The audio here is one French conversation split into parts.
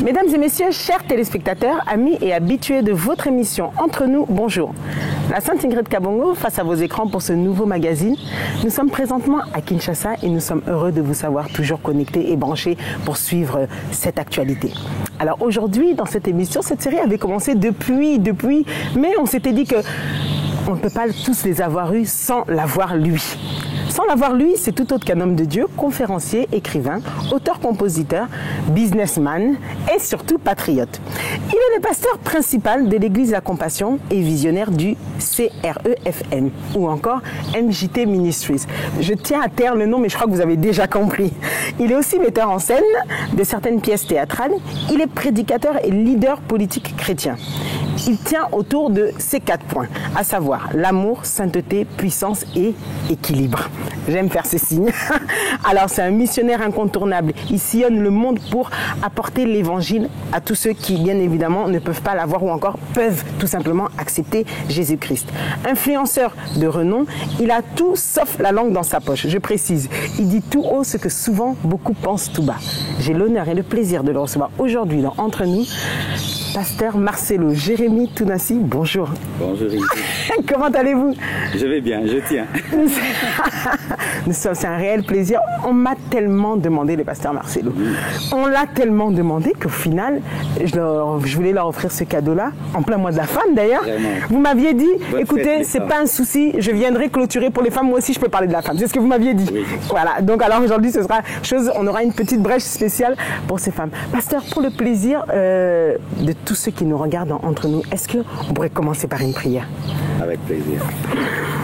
Mesdames et messieurs, chers téléspectateurs, amis et habitués de votre émission Entre nous, bonjour. La Sainte Ingrid Kabongo face à vos écrans pour ce nouveau magazine. Nous sommes présentement à Kinshasa et nous sommes heureux de vous savoir toujours connectés et branchés pour suivre cette actualité. Alors aujourd'hui, dans cette émission, cette série avait commencé depuis, mais on s'était dit que on ne peut pas tous les avoir eus sans l'avoir lui. Sans l'avoir lui, c'est tout autre qu'un homme de Dieu, conférencier, écrivain, auteur-compositeur, businessman et surtout patriote. Il est le pasteur principal de l'Église La Compassion et visionnaire du CREFM ou encore MJT Ministries. Je tiens à taire le nom, mais je crois que vous avez déjà compris. Il est aussi metteur en scène de certaines pièces théâtrales. Il est prédicateur et leader politique chrétien. Il tient autour de ces 4 points, à savoir l'amour, sainteté, puissance et équilibre. J'aime faire ces signes. Alors c'est un missionnaire incontournable. Il sillonne le monde pour apporter l'évangile à tous ceux qui, bien évidemment, ne peuvent pas l'avoir ou encore peuvent tout simplement accepter Jésus-Christ. Influenceur de renom, il a tout sauf la langue dans sa poche. Je précise, il dit tout haut ce que souvent beaucoup pensent tout bas. J'ai l'honneur et le plaisir de le recevoir aujourd'hui dans Entre nous. Pasteur Marcelo Jérémy Tounassi, bonjour. Bonjour. Comment allez-vous? Je vais bien, je tiens. C'est un réel plaisir. On m'a tellement demandé, le pasteur Marcelo. On l'a tellement demandé qu'au final, je voulais leur offrir ce cadeau-là, en plein mois de la femme d'ailleurs. Vous m'aviez dit, écoutez, c'est pas un souci, je viendrai clôturer pour les femmes, moi aussi je peux parler de la femme. C'est ce que vous m'aviez dit. Oui. Voilà, donc alors aujourd'hui, ce sera on aura une petite brèche spéciale pour ces femmes. Pasteur, pour le plaisir de tous ceux qui nous regardent entre nous, est-ce qu'on pourrait commencer par une prière? Avec plaisir.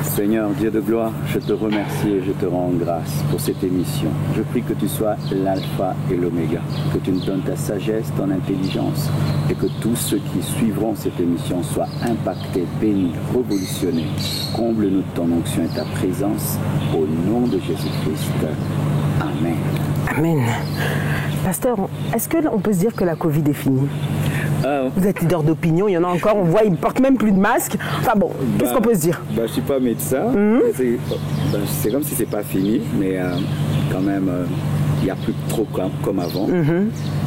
Seigneur, Dieu de gloire, je te remercie et je te rends grâce pour cette émission. Je prie que tu sois l'alpha et l'oméga, que tu nous donnes ta sagesse, ton intelligence et que tous ceux qui suivront cette émission soient impactés, bénis, révolutionnés. Comble-nous de ton onction et ta présence au nom de Jésus-Christ. Amen. Amen. Pasteur, est-ce qu'on peut se dire que la Covid est finie? Vous êtes leader d'opinion, il y en a encore, on voit, ils ne portent même plus de masque. Enfin bon, qu'est-ce qu'on peut se dire? Je ne suis pas médecin, c'est comme si ce n'est pas fini, mais quand même, il n'y a plus trop comme avant.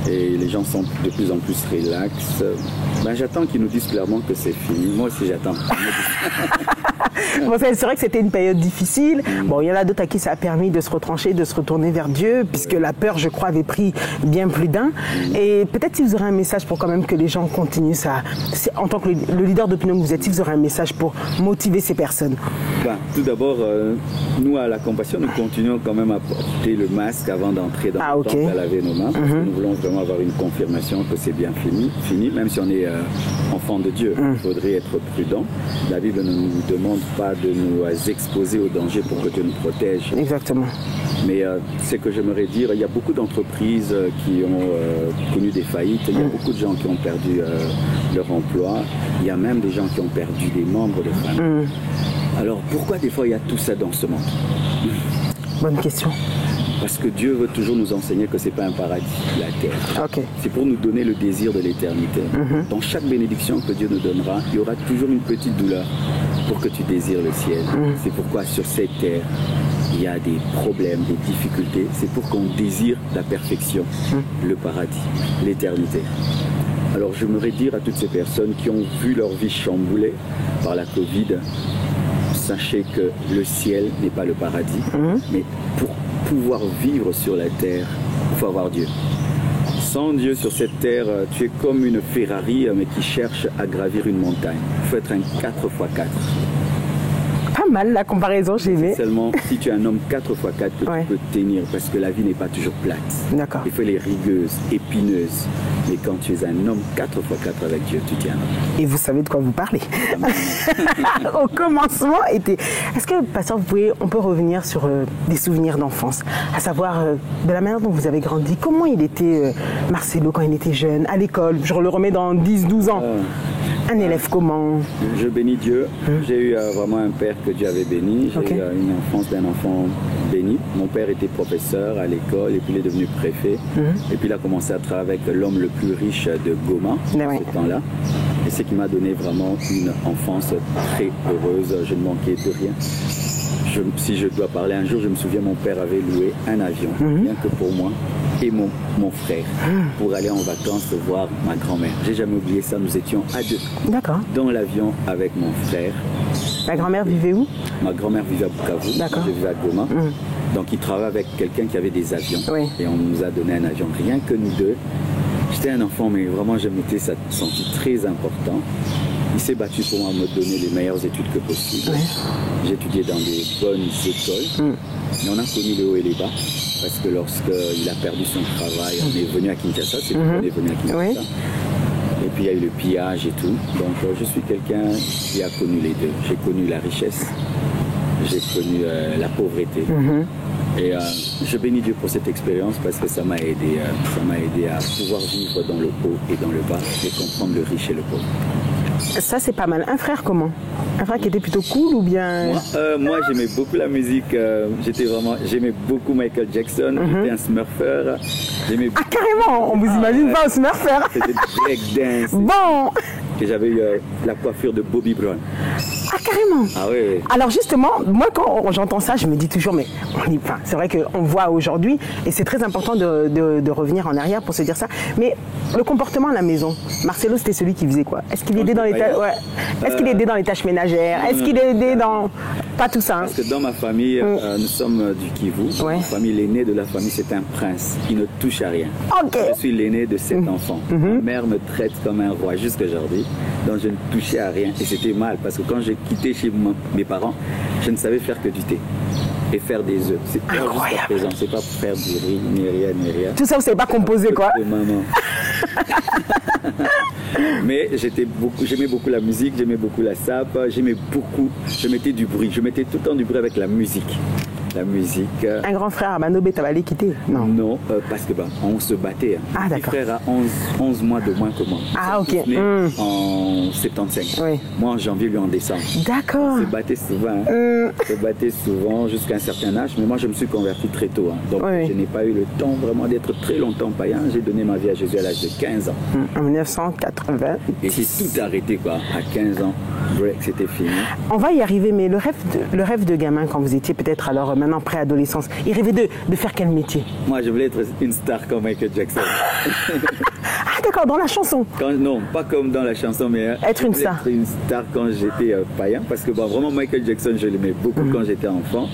Et les gens sont de plus en plus relax. J'attends qu'ils nous disent clairement que c'est fini. Moi aussi, j'attends. Bon, c'est vrai que c'était une période difficile. Bon, il y en a d'autres à qui ça a permis de se retrancher, de se retourner vers Dieu, puisque la peur, je crois, avait pris bien plus d'un. Et peut-être si vous aurez un message pour quand même que les gens continuent ça. En tant que le leader d'opinion que vous êtes, si vous aurez un message pour motiver ces personnes. Tout d'abord, nous, à La Compassion, nous continuons quand même à porter le masque avant d'entrer dans le temple, à laver nos mains, parce que nous voulons vraiment avoir une confirmation que c'est bien fini, même si on est enfant de Dieu. Il faudrait être prudent. La Bible ne nous demande pas de nous exposer au danger pour que Dieu nous protège. Exactement. Mais c'est que j'aimerais dire, il y a beaucoup d'entreprises qui ont connu des faillites, il y a beaucoup de gens qui ont perdu leur emploi, il y a même des gens qui ont perdu des membres de famille. Alors pourquoi des fois il y a tout ça dans ce monde? Bonne question. Parce que Dieu veut toujours nous enseigner que ce n'est pas un paradis, la terre. Okay. C'est pour nous donner le désir de l'éternité. Dans chaque bénédiction que Dieu nous donnera, il y aura toujours une petite douleur pour que tu désires le ciel. C'est pourquoi sur cette terre, il y a des problèmes, des difficultés. C'est pour qu'on désire la perfection, le paradis, l'éternité. Alors j'aimerais dire à toutes ces personnes qui ont vu leur vie chamboulée par la Covid, sachez que le ciel n'est pas le paradis, mais pour pouvoir vivre sur la terre, il faut avoir Dieu. Sans Dieu sur cette terre, tu es comme une Ferrari mais qui cherche à gravir une montagne. Il faut être un 4x4. Pas mal la comparaison, j'ai aimé. Seulement si tu es un homme 4x4 que tu peux tenir, parce que la vie n'est pas toujours plate. D'accord. Il faut les rigueuses, épineuses. Mais quand tu es un homme 4x4 avec Dieu, tu tiens. Et vous savez de quoi vous parlez. Au commencement était. Est-ce que, pasteur, on peut revenir sur des souvenirs d'enfance, à savoir de la manière dont vous avez grandi. Comment il était Marcelo quand il était jeune, à l'école? Je le remets dans 10-12 ans. Un élève comment? Je bénis Dieu. J'ai eu vraiment un père que Dieu avait béni. J'ai eu une enfance d'un enfant béni. Mon père était professeur à l'école et puis il est devenu préfet. Et puis il a commencé à travailler avec l'homme le plus riche de Goma, ce temps-là. Et c'est qui m'a donné vraiment une enfance très heureuse. Je ne manquais de rien. Si je dois parler un jour, je me souviens, mon père avait loué un avion, rien que pour moi. et mon frère pour aller en vacances voir ma grand-mère. J'ai jamais oublié ça, nous étions à deux. D'accord. Dans l'avion avec mon frère. La grand-mère vivait où? Ma grand-mère vivait à Bukavu, D'accord. je vivais à Goma. Donc il travaillait avec quelqu'un qui avait des avions. Oui. Et on nous a donné un avion, rien que nous deux. J'étais un enfant, mais vraiment je m'étais senti très important. Il s'est battu pour moi, me donner les meilleures études que possible. Oui. J'ai étudié dans des bonnes écoles. Mais on a connu les hauts et les bas. Parce que lorsqu'il a perdu son travail, on est venu à Kinshasa. C'est pourquoi on est venu à Kinshasa. Oui. Et puis il y a eu le pillage et tout. Donc je suis quelqu'un qui a connu les deux. J'ai connu la richesse. J'ai connu la pauvreté. Et je bénis Dieu pour cette expérience parce que ça m'a aidé à pouvoir vivre dans le haut et dans le bas et comprendre le riche et le pauvre. Ça, c'est pas mal. Un frère comment? Un frère qui était plutôt cool ou bien... Moi j'aimais beaucoup la musique. J'aimais beaucoup Michael Jackson. J'étais un smurfer. Ah, carrément. On vous imagine pas un smurfer. C'était breakdance. Bon. Et j'avais eu la coiffure de Bobby Brown. Ah, carrément. Ah oui, oui. Alors justement, moi quand j'entends ça, je me dis toujours, mais c'est vrai qu'on voit aujourd'hui, et c'est très important de revenir en arrière pour se dire ça, mais le comportement à la maison, Marcelo c'était celui qui faisait quoi? Est-ce qu'il aidait dans les tâches, Est-ce qu'il aidait dans les tâches ménagères? Est-ce qu'il aidait dans... Pas tout ça. Hein. Parce que dans ma famille, nous sommes du Kivu. Ouais. Ma famille, l'aîné de la famille, c'est un prince qui ne touche à rien. Ok. Je suis l'aîné de 7 enfants. Ma mère me traite comme un roi jusqu'aujourd'hui. Donc je ne touchais à rien. Et c'était mal parce que quand j'ai quitté chez mes parents, je ne savais faire que du thé et faire des œufs. C'est pas jusqu'à présent. C'est pas pour faire du riz, ni rien. Tout ça, vous ne savez pas composer quoi. De maman. Mais j'aimais beaucoup la musique, j'aimais beaucoup la sape, je mettais du bruit, je mettais tout le temps du bruit avec la musique. La musique. Un grand frère, Manobe, t'avais allé quitter? Non. Non, parce que on se battait. Ah, d'accord. Mon frère a 11 mois de moins que moi. Ah, ok. Né en 75. Oui. Moi en janvier, lui en décembre. D'accord. On se battait souvent. On se battait souvent jusqu'à un certain âge, mais moi je me suis converti très tôt. Donc je n'ai pas eu le temps vraiment d'être très longtemps païen. J'ai donné ma vie à Jésus à l'âge de 15 ans. En 1980. Et j'ai tout arrêté quoi. À 15 ans, c'était fini. On va y arriver, mais le rêve de gamin quand vous étiez peut-être alors maintenant préadolescence, il rêvait de faire quel métier? Moi je voulais être une star comme Michael Jackson. Ah d'accord, dans la chanson. Non, pas comme dans la chanson, mais être une star. Être une star quand j'étais païen, parce que vraiment Michael Jackson, je l'aimais beaucoup quand j'étais enfant.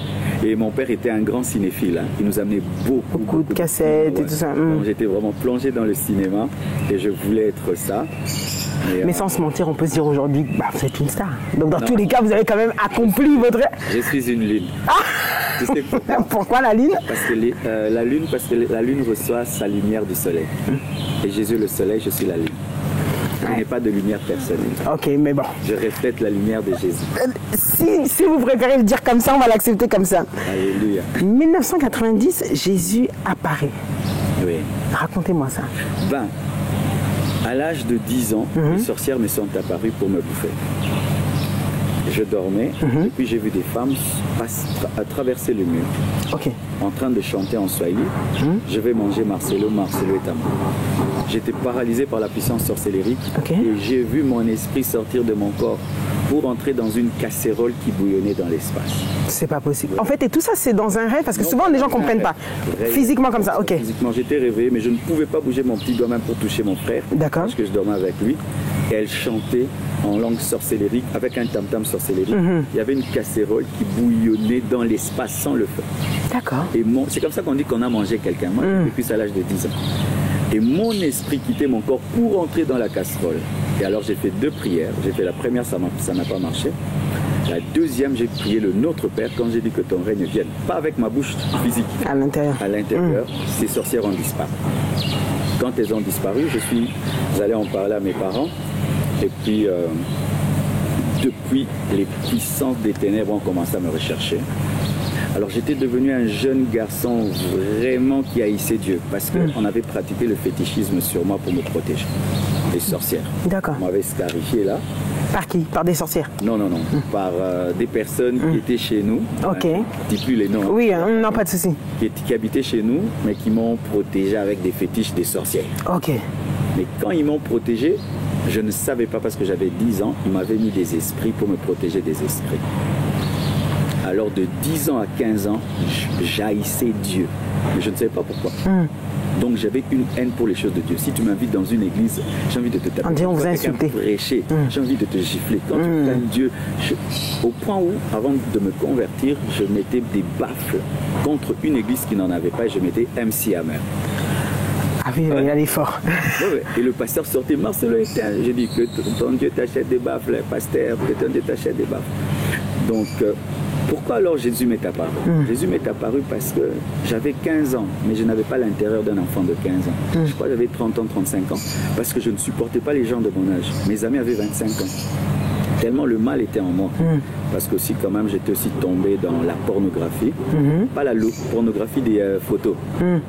Et mon père était un grand cinéphile. Il nous amenait beaucoup de cassettes et tout ça. Donc j'étais vraiment plongé dans le cinéma et je voulais être ça. Mais sans se mentir, on peut se dire aujourd'hui, vous êtes une star. Donc dans tous les cas, vous avez quand même accompli votre... Je suis une lune. Tu sais pourquoi? Pourquoi la lune? Parce que la lune reçoit sa lumière du soleil. Et Jésus le soleil, je suis la lune. Je n'ai pas de lumière personnelle. Ok, mais bon. Je reflète la lumière de Jésus. Si vous préférez le dire comme ça, on va l'accepter comme ça. Alléluia. 1990, Jésus apparaît. Oui. Racontez-moi ça. À l'âge de 10 ans, les sorcières me sont apparues pour me bouffer. Je dormais et puis j'ai vu des femmes traverser le mur en train de chanter en swahili. Je vais manger Marcelo, Marcelo est à moi. J'étais paralysé par la puissance sorcellérique et j'ai vu mon esprit sortir de mon corps pour entrer dans une casserole qui bouillonnait dans l'espace. C'est pas possible. En fait, et tout ça, c'est dans un rêve parce que souvent les gens ne comprennent pas. Physiquement comme ça, ok. Physiquement, j'étais réveillé, mais je ne pouvais pas bouger mon petit doigt même pour toucher mon frère. D'accord. Parce que je dormais avec lui. Et elle chantait en langue sorcellérique, avec un tam-tam sorcellérique. Il y avait une casserole qui bouillonnait dans l'espace sans le feu. D'accord. Et c'est comme ça qu'on dit qu'on a mangé quelqu'un. Moi, j'ai vécu ça à l'âge de 10 ans. Et mon esprit quittait mon corps pour entrer dans la casserole. Et alors j'ai fait 2 prières. J'ai fait la première, ça n'a pas marché. La deuxième, j'ai prié le Notre Père quand j'ai dit que ton règne vienne. Pas avec ma bouche physique. À l'intérieur. À l'intérieur, ces sorcières ont disparu. Quand elles ont disparu, je suis allé en parler à mes parents. Et puis, depuis, les puissances des ténèbres ont commencé à me rechercher. Alors j'étais devenu un jeune garçon vraiment qui haïssait Dieu parce qu'on avait pratiqué le fétichisme sur moi pour me protéger. Les sorcières. D'accord. On m'avait scarifié là. Par qui? Par des sorcières? Non. Par des personnes qui étaient chez nous. Ok. Je ne dis plus les noms. Oui, non, pas de souci. Qui habitaient chez nous, mais qui m'ont protégé avec des fétiches des sorcières. Ok. Mais quand ils m'ont protégé, je ne savais pas parce que j'avais 10 ans, ils m'avaient mis des esprits pour me protéger des esprits. Alors de 10 ans à 15 ans, j'haïssais Dieu. Mais je ne savais pas pourquoi. Donc j'avais une haine pour les choses de Dieu. Si tu m'invites dans une église, j'ai envie de te taper. On dit on vous a insulté. Prêcher, j'ai envie de te gifler. Quand tu plains Dieu, au point où, avant de me convertir, je mettais des baffles contre une église qui n'en avait pas et je mettais MC Hammer. Ah oui, il allait fort. Ouais. Et le pasteur sortait, Marcelo éteint. J'ai dit que ton Dieu t'achète des baffles, pasteur, que ton Dieu t'achète des baffles. Donc, pourquoi alors Jésus m'est apparu? Jésus m'est apparu parce que j'avais 15 ans, mais je n'avais pas l'intérieur d'un enfant de 15 ans. Je crois que j'avais 30 ans, 35 ans, parce que je ne supportais pas les gens de mon âge. Mes amis avaient 25 ans. Tellement le mal était en moi. Parce que aussi, quand même, j'étais aussi tombé dans la pornographie. Pas la pornographie des photos.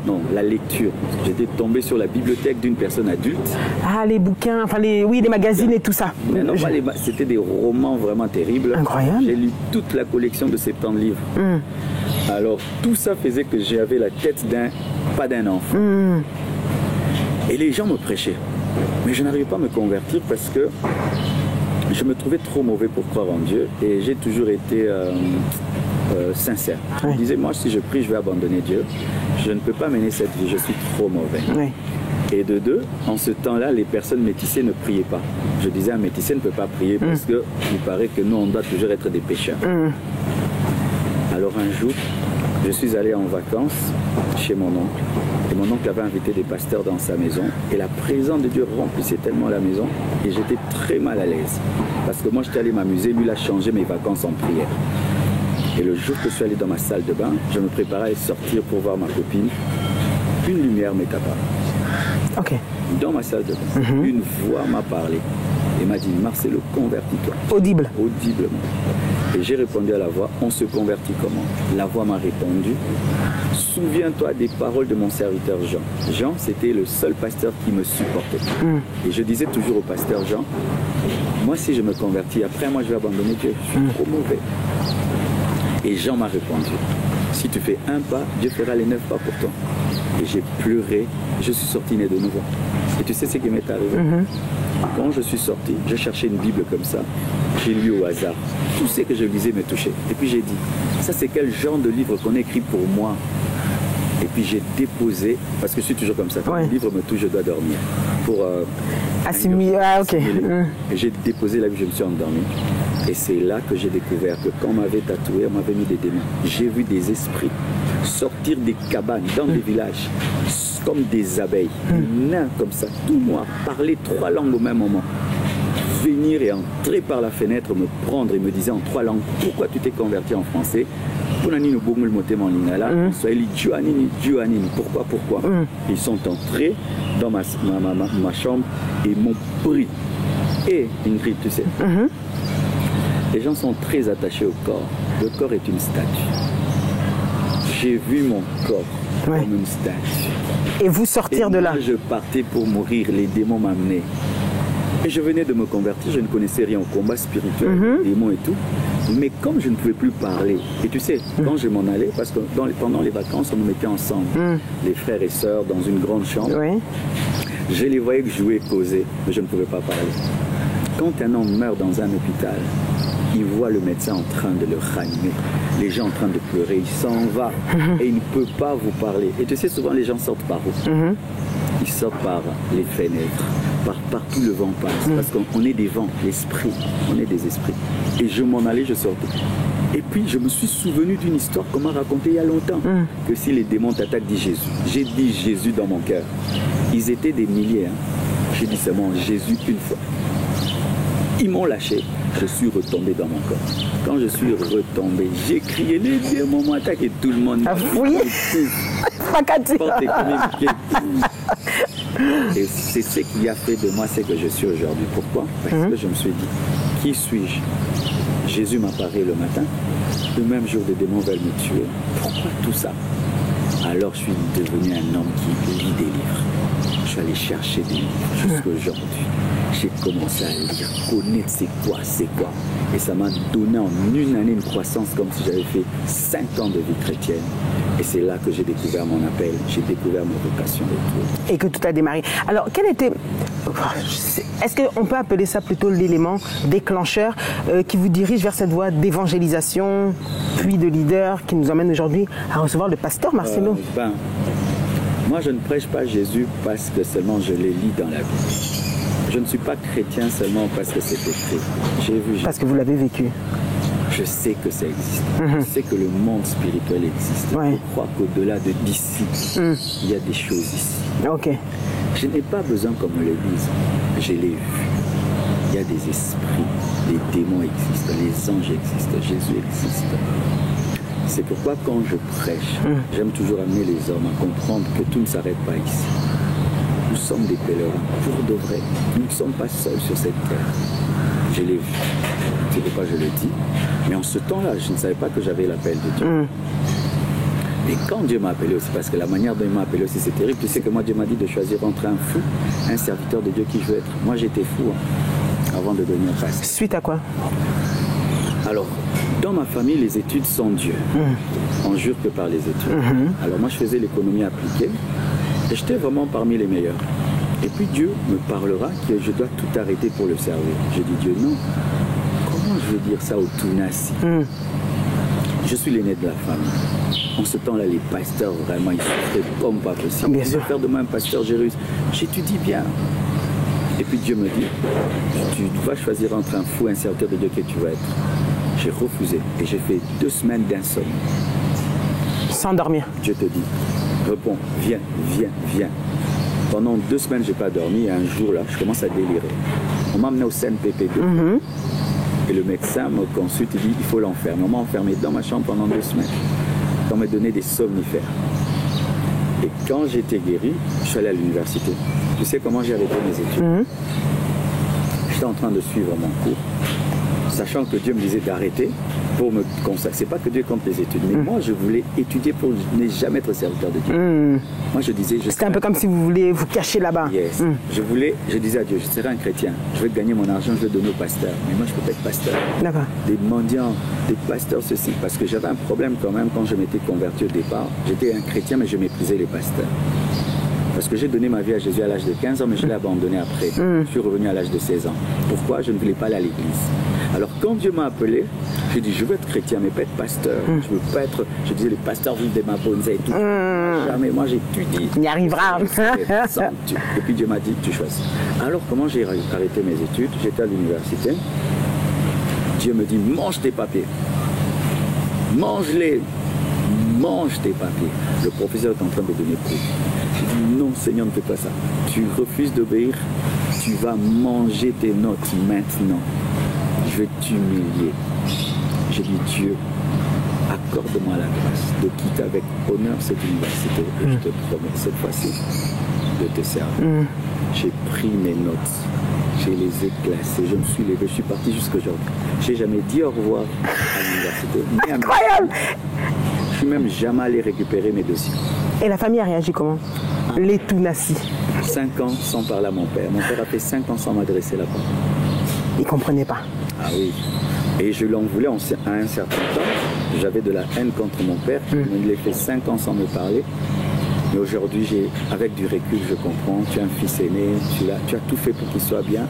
Non, la lecture. J'étais tombé sur la bibliothèque d'une personne adulte. Ah, les bouquins, enfin les magazines et tout ça. Mais non, c'était des romans vraiment terribles. Incroyable. J'ai lu toute la collection de 70 livres. Alors, tout ça faisait que j'avais la tête pas d'un enfant. Et les gens me prêchaient. Mais je n'arrivais pas à me convertir parce que je me trouvais trop mauvais pour croire en Dieu et j'ai toujours été sincère. Je me disais, moi, si je prie, je vais abandonner Dieu. Je ne peux pas mener cette vie, je suis trop mauvais. Et de deux, en ce temps-là, les personnes métissées ne priaient pas. Je disais, un métissé ne peut pas prier parce qu'il paraît que nous, on doit toujours être des pécheurs. Alors un jour, je suis allé en vacances chez mon oncle. Et mon oncle avait invité des pasteurs dans sa maison. Et la présence de Dieu remplissait tellement la maison. Et j'étais très mal à l'aise. Parce que moi, j'étais allé m'amuser. Lui, il a changé mes vacances en prière. Et le jour que je suis allé dans ma salle de bain, je me préparais à sortir pour voir ma copine. Une lumière m'est apparue. Dans ma salle de bain, une voix m'a parlé. Et m'a dit, Marcelo, convertis-toi. Audiblement. Et j'ai répondu à la voix, on se convertit comment? La voix m'a répondu, souviens-toi des paroles de mon serviteur Jean. Jean, c'était le seul pasteur qui me supportait. Et je disais toujours au pasteur Jean, moi si je me convertis, après moi je vais abandonner Dieu, je suis trop mauvais. Et Jean m'a répondu, si tu fais un pas, Dieu fera les 9 pas pour toi. Et j'ai pleuré, je suis sorti né de nouveau. Et tu sais ce qui m'est arrivé? Quand je suis sorti, je cherchais une Bible comme ça. J'ai lu au hasard. Tout ce que je lisais me touchait. Et puis j'ai dit, ça c'est quel genre de livre qu'on écrit pour moi? Et puis j'ai déposé, parce que je suis toujours comme ça, quand un livre me touche, je dois dormir. Pour assimiler. Et j'ai déposé là où je me suis endormi. Et c'est là que j'ai découvert que quand on m'avait tatoué, on m'avait mis des démons. J'ai vu des esprits sortir des cabanes dans des villages, comme des abeilles, nains comme ça, tout noir, parler 3 langues au même moment. Venir et entrer par la fenêtre, me prendre et me disait en 3 langues, pourquoi tu t'es converti en français? Pourquoi? Ils sont entrés dans ma chambre et m'ont pris. Et Ingrid, tu sais, les gens sont très attachés au corps. Le corps est une statue. J'ai vu mon corps comme une statue. Et vous sortir et de là? Je partais pour mourir, les démons m'amenaient. Et je venais de me convertir, je ne connaissais rien au combat spirituel, démons et tout. Mais comme je ne pouvais plus parler, et tu sais, quand je m'en allais, parce que pendant les vacances, on nous mettait ensemble, les frères et sœurs, dans une grande chambre, je les voyais jouer, causer, mais je ne pouvais pas parler. Quand un homme meurt dans un hôpital, il voit le médecin en train de le ranimer, les gens en train de pleurer, il s'en va et il ne peut pas vous parler. Et tu sais, souvent les gens sortent par où? Ils sortent par les fenêtres, partout le vent passe, parce qu'on est des vents, l'esprit, on est des esprits. Et je m'en allais, je sortais. Et puis je me suis souvenu d'une histoire qu'on m'a racontée il y a longtemps, que si les démons t'attaquent, dis Jésus. J'ai dit Jésus dans mon cœur. Ils étaient des milliers. J'ai dit seulement Jésus une fois. Ils m'ont lâché, je suis retombé dans mon corps. Quand je suis retombé, j'ai crié, les démons m'attaquent et tout le monde m'a Et c'est ce qui a fait de moi ce que je suis aujourd'hui. Pourquoi? Parce que je me suis dit, qui suis-je? Jésus m'apparaît le matin, le même jour des démons veulent me tuer. Pourquoi tout ça? Alors je suis devenu un homme qui lit des livres. Je suis allé chercher des livres jusqu'aujourd'hui. J'ai commencé à lire, connaître c'est quoi. Et ça m'a donné en une année une croissance comme si j'avais fait 5 ans de vie chrétienne. Et c'est là que j'ai découvert mon appel, j'ai découvert ma vocation. Et que tout a démarré. Alors, quel était Est-ce qu'on peut appeler ça plutôt l'élément déclencheur qui vous dirige vers cette voie d'évangélisation, puis de leader, qui nous emmène aujourd'hui à recevoir le pasteur Marcelo? Moi, je ne prêche pas Jésus parce que seulement je les lis dans la Bible. Je ne suis pas chrétien seulement parce que c'est écrit. J'ai vu Jésus. Parce que vous l'avez vécu. Je sais que ça existe. Je sais que le monde spirituel existe. Ouais. Je crois qu'au-delà d'ici, il y a des choses ici. Ok. Je n'ai pas besoin qu'on me le dise. Je l'ai vu. Il y a des esprits, les démons existent, les anges existent, Jésus existe. C'est pourquoi quand je prêche, j'aime toujours amener les hommes à comprendre que tout ne s'arrête pas ici. Nous sommes des pèlerins, pour de vrai. Nous ne sommes pas seuls sur cette terre. Je l'ai vu. C'est pourquoi je le dis. Mais en ce temps-là, je ne savais pas que j'avais l'appel de Dieu. Et quand Dieu m'a appelé aussi, parce que la manière dont il m'a appelé aussi, c'est terrible. Tu sais que moi, Dieu m'a dit de choisir entre un fou, un serviteur de Dieu qui je veux être. Moi, j'étais fou avant de devenir pasteur. Suite à quoi? Alors, dans ma famille, les études sont Dieu. On jure que par les études. Alors moi, je faisais l'économie appliquée et j'étais vraiment parmi les meilleurs. Et puis Dieu me parlera que je dois tout arrêter pour le servir. Je dis, Dieu, non. Comment je vais dire ça au Tounassi? Je suis l'aîné de la famille. En ce temps-là, les pasteurs, vraiment, ils souffraient comme pas possible. Bien sûr. Faire de moi un pasteur Jérus. J'étudie bien. Et puis Dieu me dit, tu vas choisir entre un fou et un serviteur de Dieu que tu vas être. J'ai refusé et j'ai fait 2 semaines d'insomnie. Sans dormir. Dieu te dit, réponds, viens, viens, viens. Pendant 2 semaines, je n'ai pas dormi et un jour, là, je commence à délirer. On m'a amené au CNPP2. Et le médecin me consulte, il dit, il faut l'enfermer. On m'a enfermé dans ma chambre pendant 2 semaines. On m'a donné des somnifères. Et quand j'étais guéri, je suis allé à l'université. Tu sais comment j'ai arrêté mes études? J'étais en train de suivre mon cours, sachant que Dieu me disait d'arrêter pour me consacrer. C'est pas que Dieu compte les études, mais moi je voulais étudier pour ne jamais être serviteur de Dieu. Moi je disais... C'était un peu comme si vous vouliez vous cacher là-bas. Yes. Je disais à Dieu, je serai un chrétien, je vais gagner mon argent, je vais donner au pasteur. Mais moi je peux pas être pasteur. D'accord. Des mendiants, des pasteurs, ceci. Parce que j'avais un problème quand même quand je m'étais converti au départ. J'étais un chrétien mais je méprisais les pasteurs. Parce que j'ai donné ma vie à Jésus à l'âge de 15 ans, mais je l'ai abandonné après. Je suis revenu à l'âge de 16 ans. Pourquoi? Je ne voulais pas aller à l'église. Alors quand Dieu m'a appelé, j'ai dit, je veux être chrétien, mais pas être pasteur. Je veux pas être... Je disais, les pasteurs vivent des mabonzes et tout. Jamais, moi j'étudie. Il y arrivera. Et puis Dieu m'a dit, tu choisis. Alors comment j'ai arrêté mes études? J'étais à l'université. Dieu me dit, mange tes papiers. Mange-les. Mange tes papiers. Le professeur est en train de donner cours. J'ai dit, non Seigneur, ne fais pas ça. Tu refuses d'obéir, tu vas manger tes notes maintenant. Je vais t'humilier. J'ai dit, Dieu, accorde-moi la grâce de quitter avec honneur cette université. Et je te promets cette fois-ci de te servir. J'ai pris mes notes, je les ai classées, je me suis levé, je suis parti jusqu'aujourd'hui. Je n'ai jamais dit au revoir à l'université. Incroyable! Je suis même jamais allé récupérer mes dossiers. Et la famille a réagi comment? Les Tounassi. 5 ans sans parler à mon père. Mon père a fait 5 ans sans m'adresser la parole. Il ne comprenait pas. Ah oui. Et je l'en voulais à un certain temps. J'avais de la haine contre mon père. Il l'a fait 5 ans sans me parler. Mais aujourd'hui, avec du recul, je comprends. Tu es un fils aîné, tu as tout fait pour qu'il soit bien.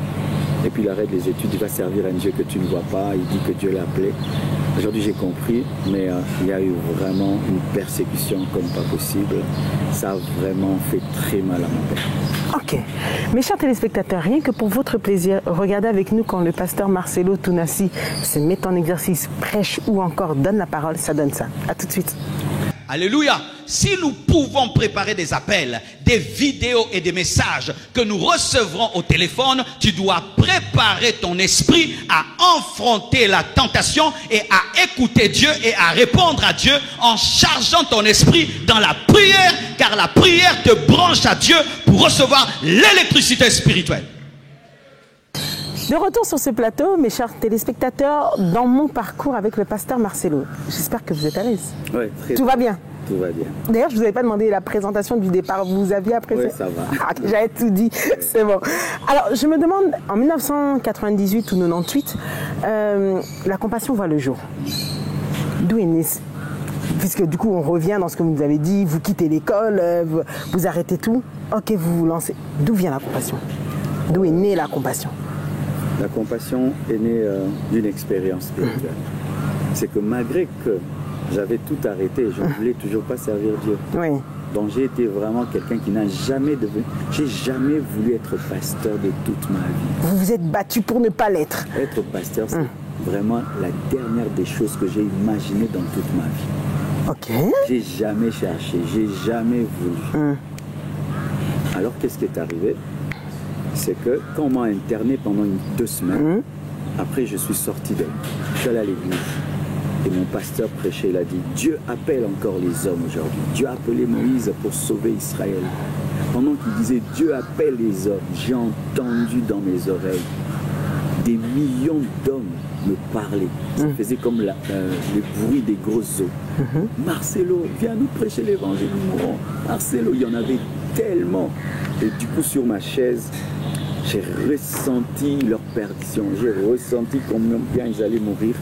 Et puis il arrête les études, il va servir un Dieu que tu ne vois pas. Il dit que Dieu l'a appelé. Aujourd'hui, j'ai compris, mais il y a eu vraiment une persécution comme pas possible. Ça a vraiment fait très mal à mon père. Ok. Mes chers téléspectateurs, rien que pour votre plaisir, regardez avec nous quand le pasteur Marcelo Tounassi se met en exercice, prêche ou encore donne la parole, ça donne ça. À tout de suite. Alléluia. Si nous pouvons préparer des appels, des vidéos et des messages que nous recevrons au téléphone, tu dois préparer ton esprit à affronter la tentation et à écouter Dieu et à répondre à Dieu en chargeant ton esprit dans la prière, car la prière te branche à Dieu pour recevoir l'électricité spirituelle. De retour sur ce plateau, mes chers téléspectateurs, dans mon parcours avec le pasteur Marcelo. J'espère que vous êtes à l'aise. Oui, très Tout va bien? Tout va bien. D'ailleurs, je ne vous avais pas demandé la présentation du départ. Vous aviez apprécié? Oui, ça va. Ah, j'avais tout dit. Oui. C'est bon. Alors, je me demande, en 1998 ou 98, la compassion voit le jour. D'où est né? Puisque du coup, on revient dans ce que vous nous avez dit. Vous quittez l'école, vous arrêtez tout. Ok, vous vous lancez. D'où vient la compassion? D'où est née la compassion? La compassion est née d'une expérience spirituelle. C'est que malgré que j'avais tout arrêté, je ne voulais toujours pas servir Dieu. Oui. Donc j'ai été vraiment quelqu'un qui n'a jamais devenu... J'ai jamais voulu être pasteur de toute ma vie. Vous vous êtes battu pour ne pas l'être. Être pasteur, c'est vraiment la dernière des choses que j'ai imaginées dans toute ma vie. Ok. J'ai jamais cherché, j'ai jamais voulu. Alors qu'est-ce qui est arrivé? C'est que quand on m'a interné pendant 2 semaines, après je suis sorti de... Je suis allé à l'église. Et mon pasteur prêchait, il a dit, Dieu appelle encore les hommes aujourd'hui. Dieu a appelé Moïse pour sauver Israël. Pendant qu'il disait, Dieu appelle les hommes, j'ai entendu dans mes oreilles des millions d'hommes me parler. Ça faisait comme le bruit des grosses eaux. Marcelo, viens nous prêcher l'évangile, nous mourrons. Marcelo, il y en avait tellement. Et du coup, sur ma chaise, j'ai ressenti leur perdition. J'ai ressenti combien bien ils allaient mourir.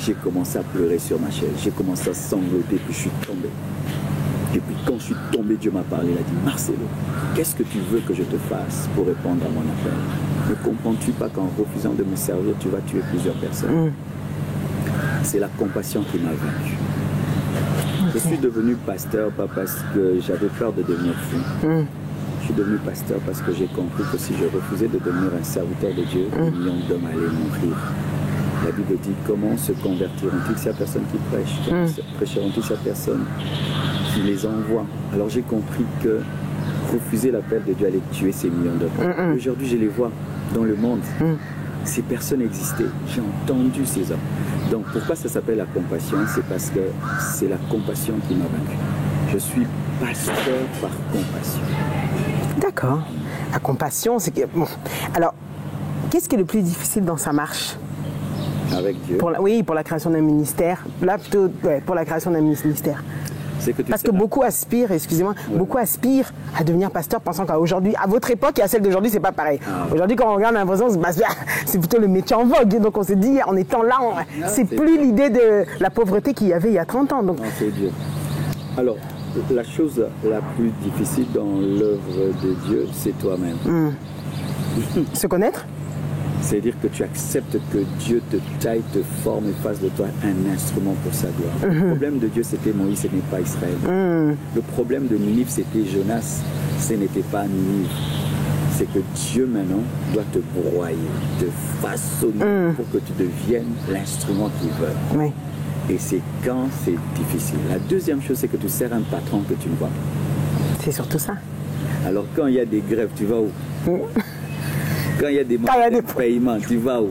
J'ai commencé à pleurer sur ma chaise. J'ai commencé à sangloter, puis je suis tombé. Et puis quand je suis tombé, Dieu m'a parlé. Il a dit, Marcelo, qu'est-ce que tu veux que je te fasse pour répondre à mon appel? Ne comprends-tu pas qu'en refusant de me servir, tu vas tuer plusieurs personnes? C'est la compassion qui m'a vaincu. Je suis devenu pasteur pas parce que j'avais peur de devenir fou. Je suis devenu pasteur parce que j'ai compris que si je refusais de devenir un serviteur de Dieu, des millions d'hommes allaient mourir. La Bible dit, comment se convertiront-ils s'il n'y a personne qui prêche? Comment prêcheront-ils s'il n'y a personne qui les envoie? Alors j'ai compris que refuser l'appel de Dieu allait tuer ces millions d'hommes. Aujourd'hui, je les vois dans le monde. Ces personnes existaient. J'ai entendu ces hommes. Donc pourquoi ça s'appelle la compassion? C'est parce que c'est la compassion qui m'a vaincu. Je suis pasteur par compassion. D'accord. La compassion, c'est que... Bon. Alors, qu'est-ce qui est le plus difficile dans sa marche? Avec Dieu. Oui, pour la création d'un ministère. Là, plutôt, pour la création d'un ministère. Parce que beaucoup aspirent, excusez-moi, beaucoup aspirent à devenir pasteur pensant qu'aujourd'hui, à votre époque et à celle d'aujourd'hui, c'est pas pareil. Aujourd'hui, quand on regarde l'impression, c'est plutôt le métier en vogue. Donc on s'est dit, en étant là, c'est plus l'idée de la pauvreté qu'il y avait il y a 30 ans. Donc... Non, c'est Dieu. Alors, la chose la plus difficile dans l'œuvre de Dieu, c'est toi-même. Se connaître? C'est-à-dire que tu acceptes que Dieu te taille, te forme et fasse de toi un instrument pour sa gloire. Le problème de Dieu, c'était Moïse, ce n'est pas Israël. Le problème de Ninive, c'était Jonas, ce n'était pas Ninive. C'est que Dieu, maintenant, doit te broyer, te façonner pour que tu deviennes l'instrument qu'il veut. Oui. Et c'est quand c'est difficile. La deuxième chose, c'est que tu sers un patron que tu ne vois pas. C'est surtout ça. Alors, quand il y a des grèves, tu vas où? Quand il y a des paiements, tu vas où?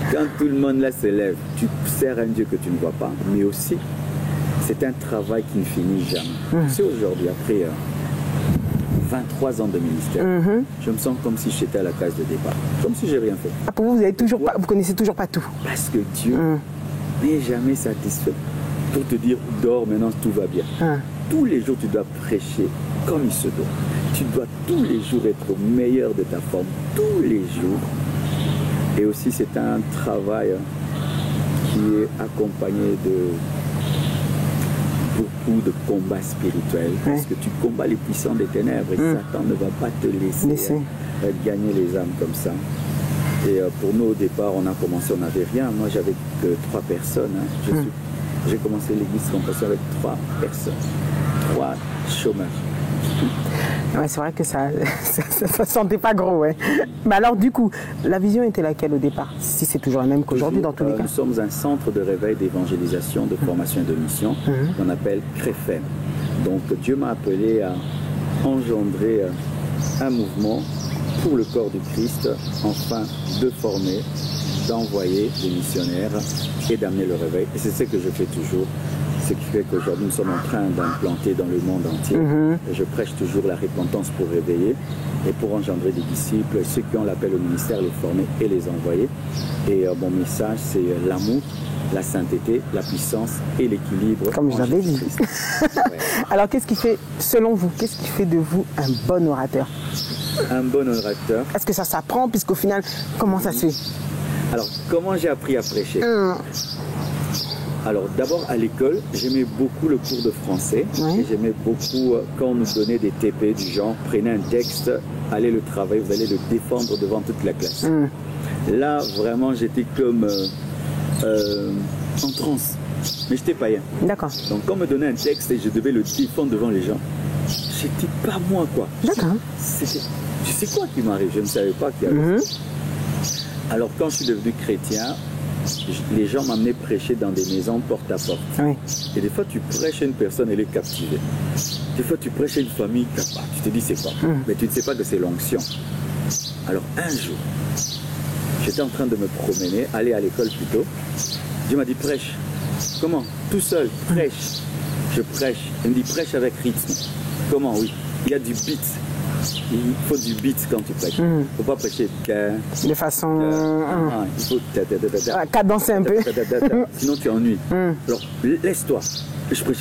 Quand tout le monde là se lève, tu sers un Dieu que tu ne vois pas. Mais aussi, c'est un travail qui ne finit jamais. Tu sais, aujourd'hui, après 23 ans de ministère, je me sens comme si j'étais à la case de départ. Comme si j'ai rien fait. Ah, pour vous, vous connaissez toujours pas tout? Parce que Dieu n'est jamais satisfait pour te dire, dors, maintenant tout va bien. Tous les jours, tu dois prêcher comme il se doit. Tu dois tous les jours être au meilleur de ta forme, tous les jours. Et aussi, c'est un travail qui est accompagné de beaucoup de combats spirituels. Parce que tu combats les puissants des ténèbres et Satan ne va pas te laisser gagner les âmes comme ça. Et pour nous, au départ, on a commencé, on n'avait rien. Moi, j'avais que 3 personnes. J'ai commencé l'église Compassion avec 3 personnes, 3 chômeurs. Ouais, c'est vrai que ça ne sentait pas gros. Ouais. Mais alors, du coup, la vision était laquelle au départ? Si c'est toujours la même qu'aujourd'hui dans tous les cas. Nous sommes un centre de réveil, d'évangélisation, de formation et de mission qu'on appelle CREFEM. Donc, Dieu m'a appelé à engendrer un mouvement pour le corps du Christ, afin de former, d'envoyer des missionnaires et d'amener le réveil. Et c'est ce que je fais toujours. Ce qui fait qu'aujourd'hui, nous sommes en train d'implanter dans le monde entier. Et je prêche toujours la repentance pour réveiller et pour engendrer des disciples, ceux qui ont l'appel au ministère, les former et les envoyer. Et mon message, c'est l'amour, la sainteté, la puissance et l'équilibre. Comme je l'avais dit. Alors, qu'est-ce qui fait, selon vous, qu'est-ce qui fait de vous un bon orateur? Un bon orateur. Est-ce que ça s'apprend, puisqu'au final, comment ça se fait? Alors, comment j'ai appris à prêcher? Alors d'abord à l'école, j'aimais beaucoup le cours de français. Oui. Et j'aimais beaucoup quand on nous donnait des TP du genre, prenez un texte, allez le travailler, vous allez le défendre devant toute la classe. Là, vraiment, j'étais comme en transe. Mais j'étais païen. D'accord. Donc quand on me donnait un texte et je devais le défendre devant les gens, j'étais pas moi quoi. D'accord. Tu sais quoi qui m'arrive? Je ne savais pas qu'il y avait ça. Alors quand je suis devenu chrétien, les gens m'amenaient prêcher dans des maisons porte à porte. Oui. Et des fois tu prêches à une personne, elle est captivée. Des fois tu prêches à une famille capable. Tu te dis c'est quoi? Mais tu ne sais pas que c'est l'onction. Alors un jour, j'étais en train de me promener, aller à l'école plutôt. Dieu m'a dit prêche. Comment? Tout seul, prêche. Je prêche. Il me dit prêche avec rythme. Comment? Oui. Il y a du beat. Il faut du beat quand tu prêches. Il ne faut pas prêcher de façon... il faut cadencer un peu. Sinon tu ennuies. Alors laisse-toi. Et je prêche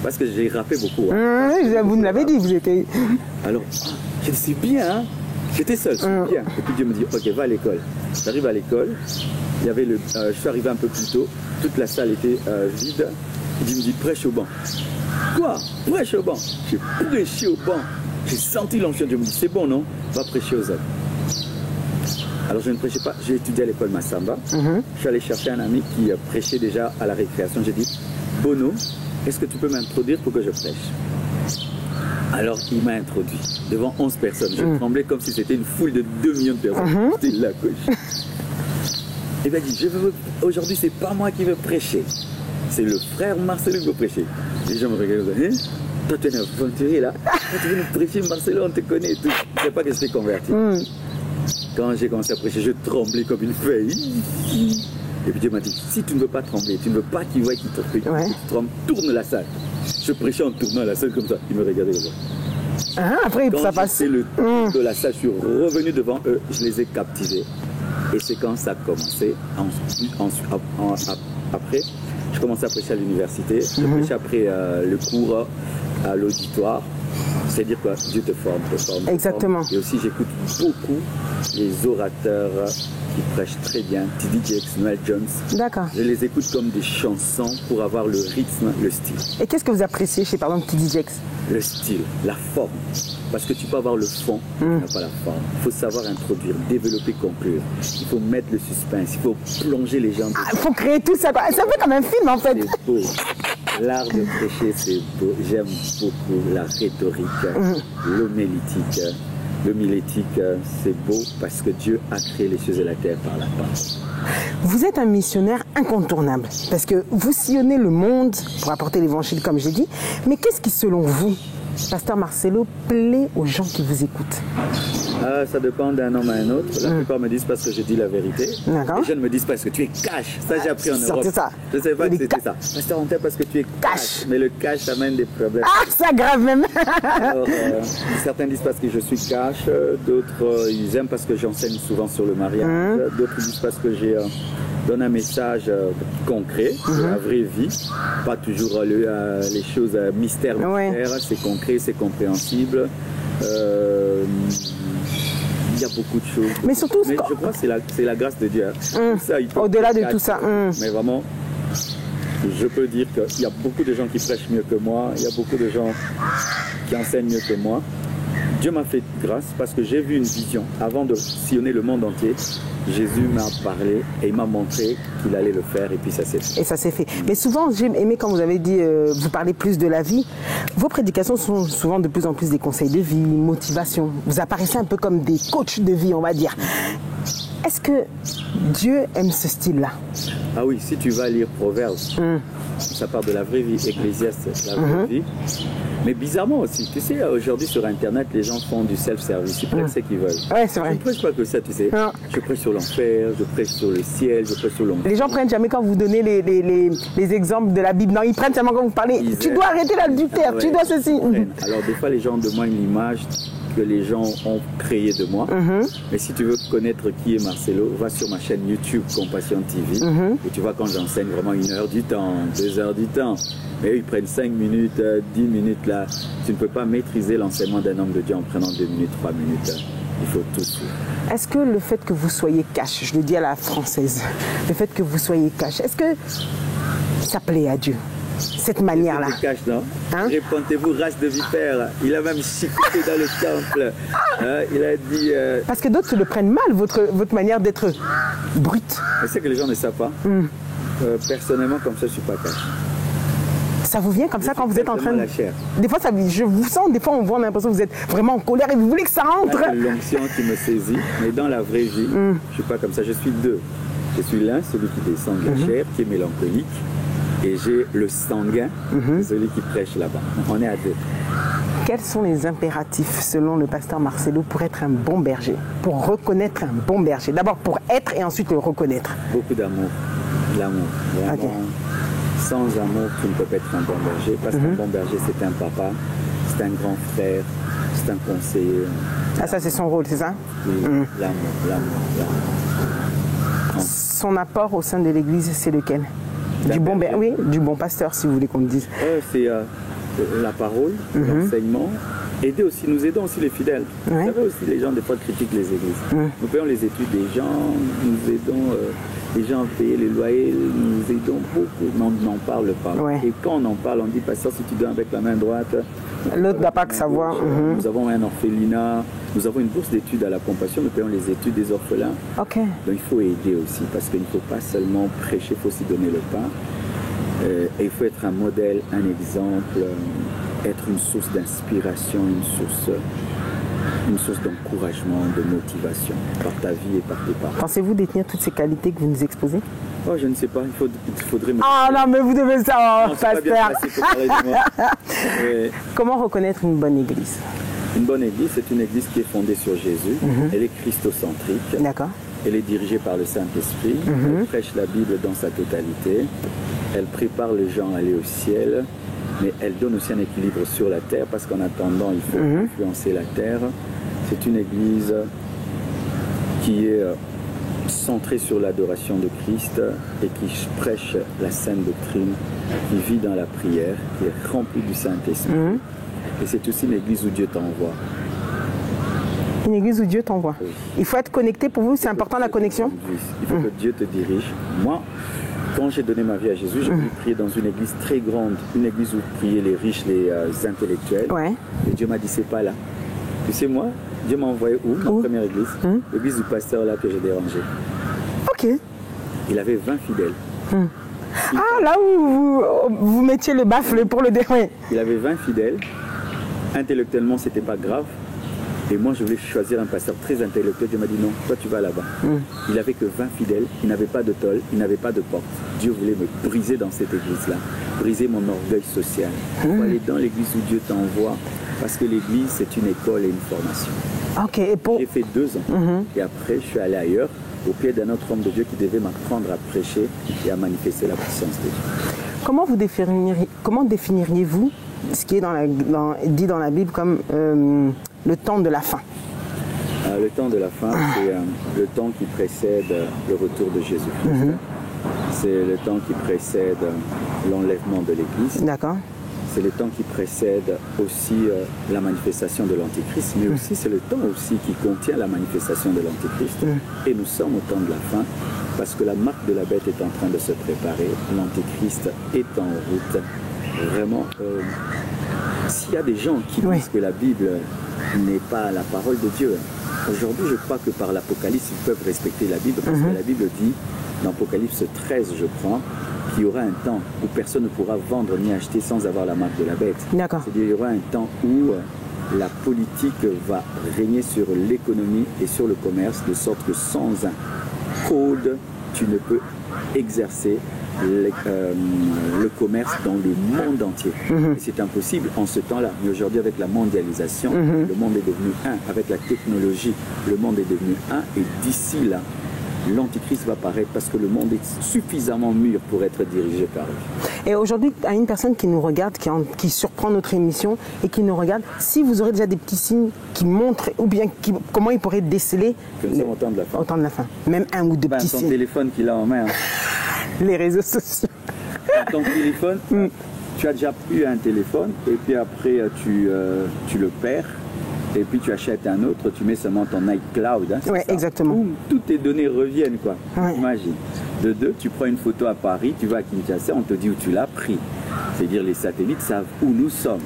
parce que j'ai rappé beaucoup. Vous me l'avez dit, vous étiez... Alors, je suis bien, hein. J'étais seul, c'est bien. Et puis Dieu me dit, ok, va à l'école. J'arrive à l'école, il y avait je suis arrivé un peu plus tôt, toute la salle était vide. Il me dit, prêche au banc. Quoi? Prêche au banc? J'ai prêché au banc. J'ai senti l'onction. Dieu me dit, c'est bon, non? Va prêcher aux hommes. Alors je ne prêchais pas, j'ai étudié à l'école Massamba. Je suis allé chercher un ami qui prêchait déjà à la récréation. J'ai dit, Bono, est-ce que tu peux m'introduire pour que je prêche? Alors il m'a introduit devant 11 personnes. Je tremblais comme si c'était une foule de 2 millions de personnes. J'étais là, coach. Il m'a dit, aujourd'hui c'est pas moi qui veux prêcher. C'est le frère Marcelo qui veut prêcher. Les gens me regardent, hein? Toi tu es un aventurier là. Toi, tu veux nous prêcher, Marcelo, on te connaît et tout. Je ne sais pas que je t'ai converti. Quand j'ai commencé à prêcher, je tremblais comme une feuille. Et puis Dieu m'a dit, si tu ne veux pas trembler, tu ne veux pas qu'il voie qu'il te fait, tourne la salle. Je prêchais en tournant la salle comme ça. Ils me regardaient comme ça. Après, quand ça passe. C'est le tour de la salle, je suis revenu devant eux, je les ai captivés. Et c'est quand ça a commencé. Après, je commençais à prêcher à l'université. Je prêchais après le cours à l'auditoire. C'est-à-dire que Dieu te forme, Exactement. Et aussi, j'écoute beaucoup les orateurs qui prêchent très bien, T.D. Jakes, Noel Jones. D'accord. Je les écoute comme des chansons pour avoir le rythme, le style. Et qu'est-ce que vous appréciez chez, par exemple, T.D. Jakes? Le style, la forme. Parce que tu peux avoir le fond, tu n'as pas la forme. Il faut savoir introduire, développer, conclure. Il faut mettre le suspense, il faut plonger les gens. Il faut créer tout ça. C'est un peu comme un film, en fait. C'est beau. L'art de prêcher, c'est beau. J'aime beaucoup la rhétorique, l'homilétique. L'homilétique, c'est beau parce que Dieu a créé les cieux et la terre par la parole. Vous êtes un missionnaire incontournable parce que vous sillonnez le monde pour apporter l'évangile, comme j'ai dit. Mais qu'est-ce qui, selon vous, Pasteur Marcelo, plaît aux gens qui vous écoutent? Ça dépend d'un homme à un autre. La plupart me disent parce que je dis la vérité. Les jeunes me disent parce que tu es cash. Ça, j'ai appris en Europe. Ça. Je ne savais pas que c'était ça. Pasteur, on t'aime parce que tu es cash. Mais le cash amène des problèmes. Ça grave même. Alors, certains disent parce que je suis cash. D'autres, ils aiment parce que j'enseigne souvent sur le mariage. D'autres disent parce que j'ai donne un message concret de la vraie vie. Pas toujours les choses mystères. C'est concret, c'est compréhensible. Il y a beaucoup de choses. Mais surtout, je crois que c'est la grâce de Dieu. Au-delà de tout ça. Mais vraiment, je peux dire qu'il y a beaucoup de gens qui prêchent mieux que moi. Il y a beaucoup de gens qui enseignent mieux que moi. Dieu m'a fait grâce parce que j'ai vu une vision. Avant de sillonner le monde entier, Jésus m'a parlé et il m'a montré qu'il allait le faire et puis ça s'est fait. Et ça s'est fait. Mais souvent, j'ai aimé quand vous avez dit, vous parlez plus de la vie. Vos prédications sont souvent de plus en plus des conseils de vie, motivation. Vous apparaissez un peu comme des coachs de vie, on va dire. Est-ce que Dieu aime ce style-là? Ah oui, si tu vas lire Proverbes, ça part de la vraie vie, Ecclésiaste, la vraie vie. Mais bizarrement aussi, tu sais, aujourd'hui sur Internet, les gens font du self-service, ils prêchent ce qu'ils veulent. Ouais, c'est vrai. Je ne prêche pas que ça, tu sais. Je prêche sur l'enfer, je prêche sur le ciel, je prêche sur l'enfer. Les gens prennent jamais quand vous donnez les exemples de la Bible. Non, ils prennent seulement quand vous parlez. Tu dois arrêter l'adultère, tu dois ceci. Alors des fois, les gens demandent une image que les gens ont créée de moi. Mais si tu veux connaître qui est Marcelo, va sur ma chaîne YouTube Compassion TV et tu vois quand j'enseigne vraiment 1 heure du temps, 2 heures du temps. Mais eux, ils prennent 5 minutes, 10 minutes là. Tu ne peux pas maîtriser l'enseignement d'un homme de Dieu en prenant 2 minutes, 3 minutes. Il faut tout suivre. Est-ce que le fait que vous soyez cash, je le dis à la française, le fait que vous soyez cash, est-ce que Ça plaît à Dieu, cette manière-là. Il cache, non? Hein? Répentez-vous, race de vipères. Il a même chicoté dans le temple. Hein? Il a dit... Parce que d'autres le prennent mal, votre manière d'être brute. Je sais que les gens ne savent pas. Personnellement, comme ça, je ne suis pas cash. Ça vous vient comme ça quand vous êtes en train de... la chair. Des fois, je vous sens, des fois, on voit, on a l'impression que vous êtes vraiment en colère et vous voulez que ça rentre. C'est l'onction qui me saisit. Mais dans la vraie vie, je ne suis pas comme ça. Je suis deux. Je suis l'un, celui qui descend de la chair, qui est mélancolique. Et j'ai le sanguin, celui qui prêche là-bas. On est à deux. Quels sont les impératifs, selon le pasteur Marcelo, pour être un bon berger? Pour reconnaître un bon berger? D'abord pour être et ensuite le reconnaître. Beaucoup d'amour. L'amour. Vraiment. Okay. Sans amour, tu ne peux pas être un bon berger. Parce qu'un bon berger, c'est un papa, c'est un grand frère, c'est un conseiller. Ah, ça, c'est son rôle, c'est ça? Oui, l'amour. Son apport au sein de l'Église, c'est lequel? Du bon berger, oui, du bon pasteur, si vous voulez qu'on me dise. C'est la parole, l'enseignement. Nous aidons aussi les fidèles. Vous savez aussi, les gens, des fois, critiquent les églises. Nous payons les études des gens, nous aidons les gens à payer les loyers, nous aidons beaucoup, mais on n'en parle pas. Et quand on en parle, on dit, pasteur, si tu donnes avec la main droite... L'autre n'a pas que savoir. Nous avons un orphelinat, nous avons une bourse d'études à la Compassion, nous payons les études des orphelins. Ok. Donc il faut aider aussi, parce qu'il ne faut pas seulement prêcher, il faut aussi donner le pain. Et il faut être un modèle, un exemple, être une source d'inspiration, une source d'encouragement, de motivation, par ta vie et par tes paroles. Pensez-vous détenir toutes ces qualités que vous nous exposez? Oh, je ne sais pas, il faudrait me... Ah non, mais vous devez savoir, pasteur. Comment reconnaître une bonne église? Une bonne église, c'est une église qui est fondée sur Jésus. Elle est christocentrique. D'accord. Elle est dirigée par le Saint-Esprit. Elle prêche la Bible dans sa totalité. Elle prépare les gens à aller au ciel. Mais elle donne aussi un équilibre sur la terre, parce qu'en attendant, il faut influencer la terre. C'est une église qui est centrée sur l'adoration de Christ et qui prêche la sainte doctrine, qui vit dans la prière, qui est remplie du Saint-Esprit. Et c'est aussi une église où Dieu t'envoie. Une église où Dieu t'envoie. Oui. Il faut être connecté pour vous, c'est important la connexion? Il faut que Dieu te dirige. Moi, quand j'ai donné ma vie à Jésus, j'ai voulu prier dans une église très grande, une église où priaient les riches, les intellectuels. Et Dieu m'a dit, c'est pas là. Tu sais, moi, Dieu m'a envoyé où? Ma première église. L'église du pasteur là que j'ai dérangé. Ok. Il avait 20 fidèles. Ah, là où vous mettiez le baffle pour le dérouler. Il avait 20 fidèles. Intellectuellement, c'était pas grave. Et moi, je voulais choisir un pasteur très intellectuel. Dieu m'a dit non, toi tu vas là-bas. Il n'avait que 20 fidèles, il n'avait pas de tôle, il n'avait pas de porte. Dieu voulait me briser dans cette église-là, briser mon orgueil social. Il faut aller dans l'église où Dieu t'envoie, parce que l'église, c'est une école et une formation. Ok. J'ai fait 2 ans. Et après, je suis allé ailleurs, au pied d'un autre homme de Dieu qui devait m'apprendre à prêcher et à manifester la puissance de Dieu. Comment définiriez-vous ce qui est dit dans la Bible comme le temps de la fin? Le temps de la fin, c'est le temps qui précède le retour de Jésus-Christ. C'est le temps qui précède l'enlèvement de l'Église. D'accord. C'est le temps qui précède aussi la manifestation de l'Antéchrist, mais aussi c'est le temps aussi qui contient la manifestation de l'Antéchrist. Et nous sommes au temps de la fin, parce que la marque de la bête est en train de se préparer, l'Antéchrist est en route. Vraiment, s'il y a des gens qui disent que la Bible n'est pas la parole de Dieu, aujourd'hui je crois que par l'Apocalypse ils peuvent respecter la Bible, parce que la Bible dit, dans Apocalypse 13 je crois, qu'il y aura un temps où personne ne pourra vendre ni acheter sans avoir la marque de la bête. D'accord. C'est-à-dire qu'il y aura un temps où la politique va régner sur l'économie et sur le commerce, de sorte que sans un code, tu ne peux exercer le commerce dans le monde entier. C'est impossible en ce temps-là. Mais aujourd'hui, avec la mondialisation, le monde est devenu un. Avec la technologie, le monde est devenu un. Et d'ici là, l'Antichrist va apparaître, parce que le monde est suffisamment mûr pour être dirigé par lui. Et aujourd'hui, à une personne qui nous regarde, qui surprend notre émission et qui nous regarde, si vous aurez déjà des petits signes qui montrent, ou bien comment il pourrait déceler que nous sommes au temps de la fin. Au temps de la fin. Même un ou deux petits signes. Son téléphone qu'il a en main. Les réseaux sociaux. Ton téléphone, tu as déjà eu un téléphone et puis après tu le perds et puis tu achètes un autre, tu mets seulement ton iCloud. Oui, exactement. Boum, toutes tes données reviennent, quoi. Imagine. De deux, tu prends une photo à Paris, tu vas à Kinshasa, on te dit où tu l'as pris. C'est-à-dire les satellites savent où nous sommes.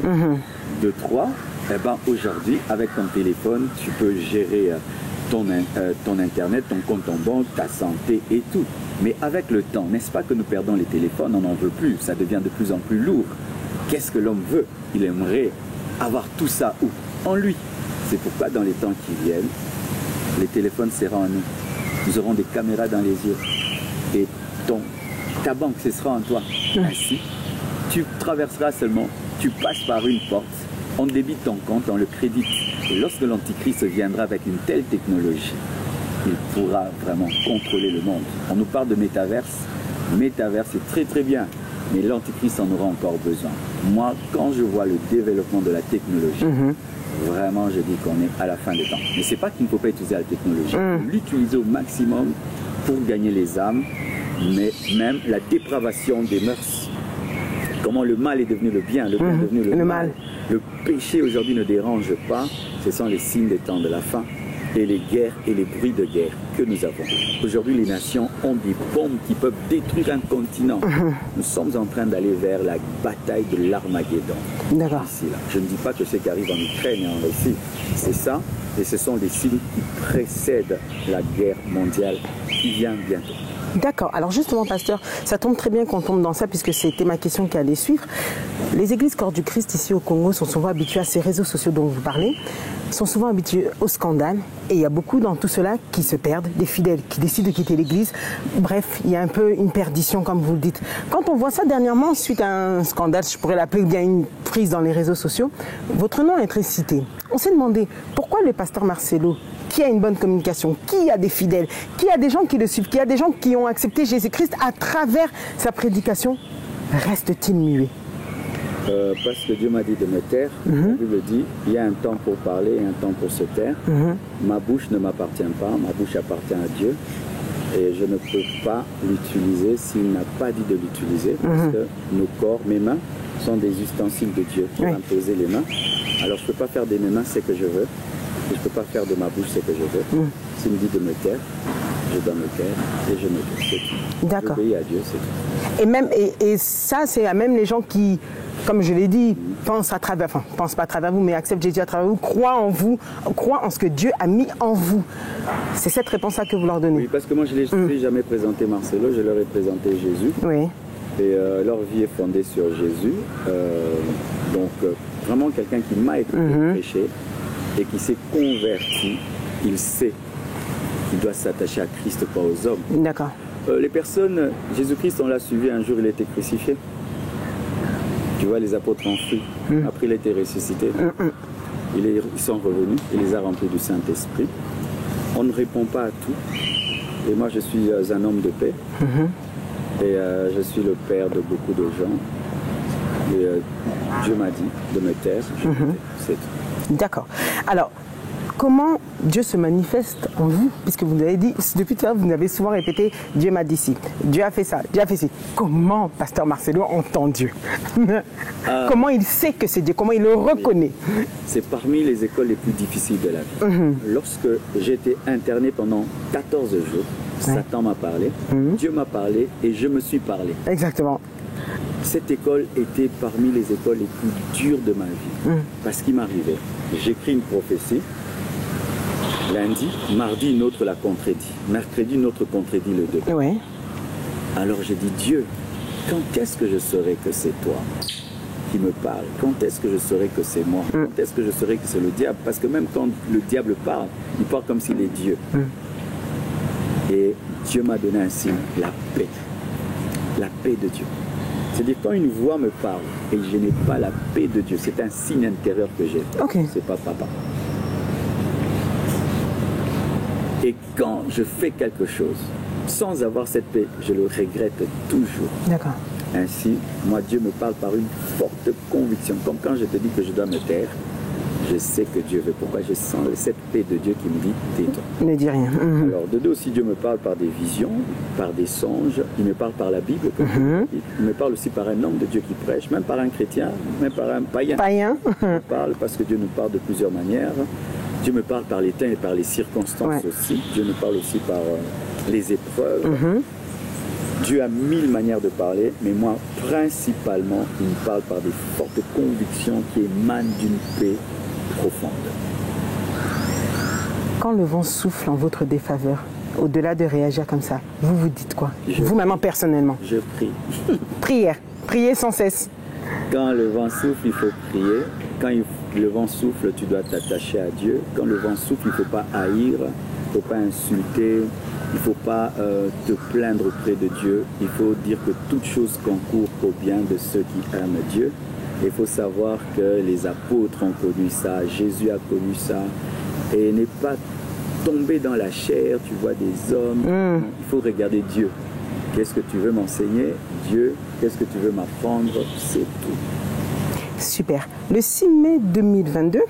De trois, eh ben, aujourd'hui, avec ton téléphone, tu peux gérer ton Internet, ton compte en banque, ta santé et tout. Mais avec le temps, n'est-ce pas que nous perdons les téléphones, on n'en veut plus, ça devient de plus en plus lourd. Qu'est-ce que l'homme veut? Il aimerait avoir tout ça où? En lui. C'est pourquoi dans les temps qui viennent, les téléphones seront en nous. Nous aurons des caméras dans les yeux. Et ta banque, ce sera en toi. Ainsi, tu traverseras seulement, tu passes par une porte, on débite ton compte, on le crédite. Et lorsque l'Antichrist viendra avec une telle technologie, il pourra vraiment contrôler le monde. On nous parle de métaverse. Métaverse, c'est très très bien. Mais l'Antichrist en aura encore besoin. Moi, quand je vois le développement de la technologie, vraiment, je dis qu'on est à la fin des temps. Mais c'est pas qu'il ne faut pas utiliser la technologie. L'utiliser au maximum pour gagner les âmes, mais même la dépravation des mœurs. Comment le mal est devenu le bien, le bien est devenu le mal. Le péché aujourd'hui ne dérange pas. Ce sont les signes des temps de la fin. Et les guerres et les bruits de guerre que nous avons. Aujourd'hui, les nations ont des bombes qui peuvent détruire un continent. Nous sommes en train d'aller vers la bataille de l'Armageddon. D'accord. Ici, là. Je ne dis pas que ce qui arrive en Ukraine et en Russie, c'est ça, et ce sont des signes qui précèdent la guerre mondiale qui vient bientôt. D'accord. Alors justement, pasteur, ça tombe très bien qu'on tombe dans ça puisque c'était ma question qui allait suivre. Les églises Corps du Christ ici au Congo sont souvent habituées à ces réseaux sociaux dont vous parlez, sont souvent habituées au scandale et il y a beaucoup dans tout cela qui se perdent, des fidèles qui décident de quitter l'église. Bref, il y a un peu une perdition comme vous le dites. Quand on voit ça dernièrement, suite à un scandale, je pourrais l'appeler bien une prise dans les réseaux sociaux, votre nom est très cité. On s'est demandé pourquoi le pasteur Marcelo, qui a une bonne communication, qui a des fidèles, qui a des gens qui le suivent, qui a des gens qui ont accepté Jésus-Christ à travers sa reste-t-il muet? Parce que Dieu m'a dit de me taire. La Bible dit, il y a un temps pour parler et un temps pour se taire. Ma bouche ne m'appartient pas, ma bouche appartient à Dieu. Et je ne peux pas l'utiliser s'il n'a pas dit de l'utiliser. Parce que nos corps, mes mains, sont des ustensiles de Dieu qui ont imposé les mains. Alors je ne peux pas faire de mes mains ce que je veux. Et je ne peux pas faire de ma bouche ce que je veux. S'il me dit de me taire, je dois me taire et je me tais. D'accord. J'obéis à Dieu, c'est tout. Et ça, c'est à même les gens qui, comme je l'ai dit, pensent à travers, enfin, pensent pas à travers vous, mais acceptent Jésus à travers vous, croient en ce que Dieu a mis en vous. C'est cette réponse-là que vous leur donnez. Oui, parce que moi, je ne l'ai jamais présenté Marcelo, je leur ai présenté Jésus. Oui. Et leur vie est fondée sur Jésus. Donc, vraiment quelqu'un qui m'a écouté prêcher et qui s'est converti, il sait qu'il doit s'attacher à Christ, pas aux hommes. D'accord. Les personnes, Jésus-Christ, on l'a suivi un jour, il a été crucifié. Tu vois, les apôtres ont fui. Après, il a été ressuscité. Ils sont revenus, il les a remplis du Saint-Esprit. On ne répond pas à tout. Et moi, je suis un homme de paix. Et je suis le père de beaucoup de gens. Et Dieu m'a dit de me taire. C'est tout. D'accord. Alors, comment Dieu se manifeste en vous? Puisque vous avez dit, depuis tout à l'heure, vous avez souvent répété, Dieu m'a dit ci, Dieu a fait ça, Dieu a fait ci. Comment Pasteur Marcelo entend Dieu? Comment il sait que c'est Dieu? Comment il le reconnaît? C'est parmi les écoles les plus difficiles de la vie. Lorsque j'ai été interné pendant 14 jours, Satan m'a parlé, Dieu m'a parlé et je me suis parlé. Exactement. Cette école était parmi les écoles les plus dures de ma vie. Parce qu'il m'arrivait, j'écris une prophétie, lundi, mardi, une autre la contredit, mercredi, une autre contredit le 2. Oui. Alors j'ai dit, Dieu, quand est-ce que je saurai que c'est toi qui me parle? Quand est-ce que je saurai que c'est moi? Quand est-ce que je saurai que c'est le diable? Parce que même quand le diable parle, il parle comme s'il est Dieu. Et Dieu m'a donné un signe, la paix. La paix de Dieu. C'est-à-dire quand une voix me parle et je n'ai pas la paix de Dieu, c'est un signe intérieur que j'ai. C'est pas papa. Et quand je fais quelque chose sans avoir cette paix, je le regrette toujours. D'accord. Ainsi, moi, Dieu me parle par une forte conviction. Comme quand je te dis que je dois me taire, je sais que Dieu veut. Pourquoi? Je sens cette paix de Dieu qui me dit tais-toi. Ne dis rien. Alors, de deux aussi, Dieu me parle par des visions, par des songes. Il me parle par la Bible. Il me parle aussi par un homme de Dieu qui prêche, même par un chrétien, même par un païen. Il me parle parce que Dieu nous parle de plusieurs manières. Dieu me parle par les temps et par les circonstances aussi. Dieu me parle aussi par les épreuves. Dieu a 1000 manières de parler, mais moi, principalement, il me parle par des fortes convictions qui émanent d'une paix profonde. Quand le vent souffle en votre défaveur, au-delà de réagir comme ça, vous vous dites quoi? Vous-même, personnellement. Je prie. Prière. Prier sans cesse. Quand le vent souffle, il faut prier. Quand le vent souffle, tu dois t'attacher à Dieu. Quand le vent souffle, il ne faut pas haïr, il ne faut pas insulter, il ne faut pas te plaindre auprès de Dieu. Il faut dire que toute chose concourt au bien de ceux qui aiment Dieu. Il faut savoir que les apôtres ont connu ça, Jésus a connu ça. Et n'est pas tomber dans la chair, tu vois des hommes. Il faut regarder Dieu. Qu'est-ce que tu veux m'enseigner? Dieu, qu'est-ce que tu veux m'apprendre? C'est tout. Super. Le 6 mai 2022,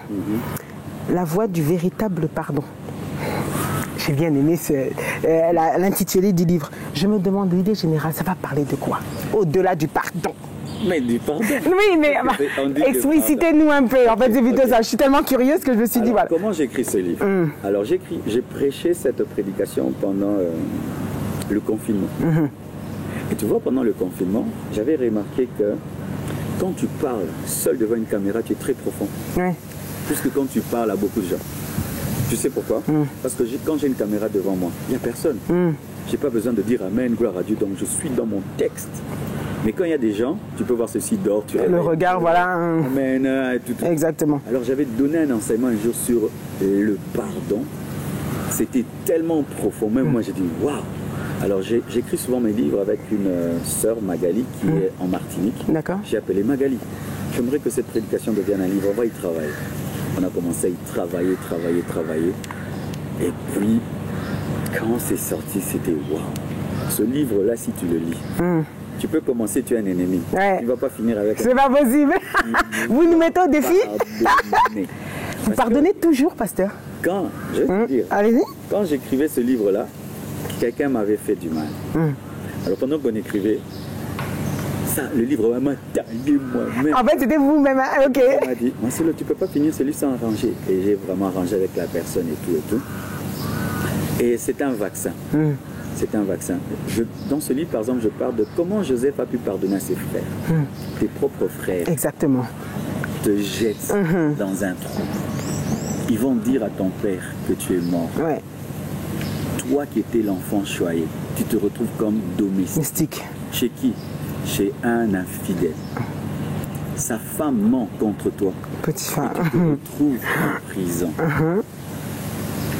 la voie du véritable pardon. J'ai bien aimé l'intitulé du livre. Je me demande, l'idée générale, ça va parler de quoi? Au-delà du pardon. Mais du pardon. Oui, mais explicitez-nous un peu. En fait, c'est plutôt ça. Je suis tellement curieuse que je me suis dit, voilà. Comment j'écris ce livre? Alors, j'ai prêché cette prédication pendant le confinement. Et tu vois, pendant le confinement, j'avais remarqué que quand tu parles seul devant une caméra, tu es très profond. Ouais. Plus que quand tu parles à beaucoup de gens. Tu sais pourquoi? Parce que quand j'ai une caméra devant moi, il n'y a personne. Je n'ai pas besoin de dire Amen, gloire à Dieu. Donc, je suis dans mon texte. Mais quand il y a des gens, tu peux voir ceci dehors. Le regard, voilà. Amen. Et tout. Exactement. Alors, j'avais donné un enseignement un jour sur le pardon. C'était tellement profond. Même moi, j'ai dit, waouh. Alors, j'écris souvent mes livres avec une sœur, Magali, qui est en Martinique. D'accord. J'ai appelé Magali. J'aimerais que cette prédication devienne un livre. On va y travailler. On a commencé à y travailler. Et puis, quand c'est sorti, c'était waouh. Ce livre-là, si tu le lis, tu peux commencer, tu es un ennemi. Ouais. Tu ne vas pas finir avec... C'est pas possible. Vous nous mettez au défi. Vous pardonnez toujours, pasteur? Quand, je vais te dire, allez-y. Quand j'écrivais ce livre-là, quelqu'un m'avait fait du mal. Alors pendant qu'on écrivait, ça, le livre m'a taillé moi-même. En fait, c'était vous-même, ok. On m'a dit, Marcelo, tu ne peux pas finir ce livre sans arranger. Et j'ai vraiment arrangé avec la personne et tout. Et c'est un vaccin. C'est un vaccin. Dans ce livre, par exemple, je parle de comment Joseph a pu pardonner à ses frères. Tes propres frères. Exactement. Te jettent dans un trou. Ils vont dire à ton père que tu es mort. Ouais. Toi qui étais l'enfant choyé, tu te retrouves comme domestique. Mystique. Chez qui? Chez un infidèle. Sa femme ment contre toi. Petit fin. Tu te retrouves en prison.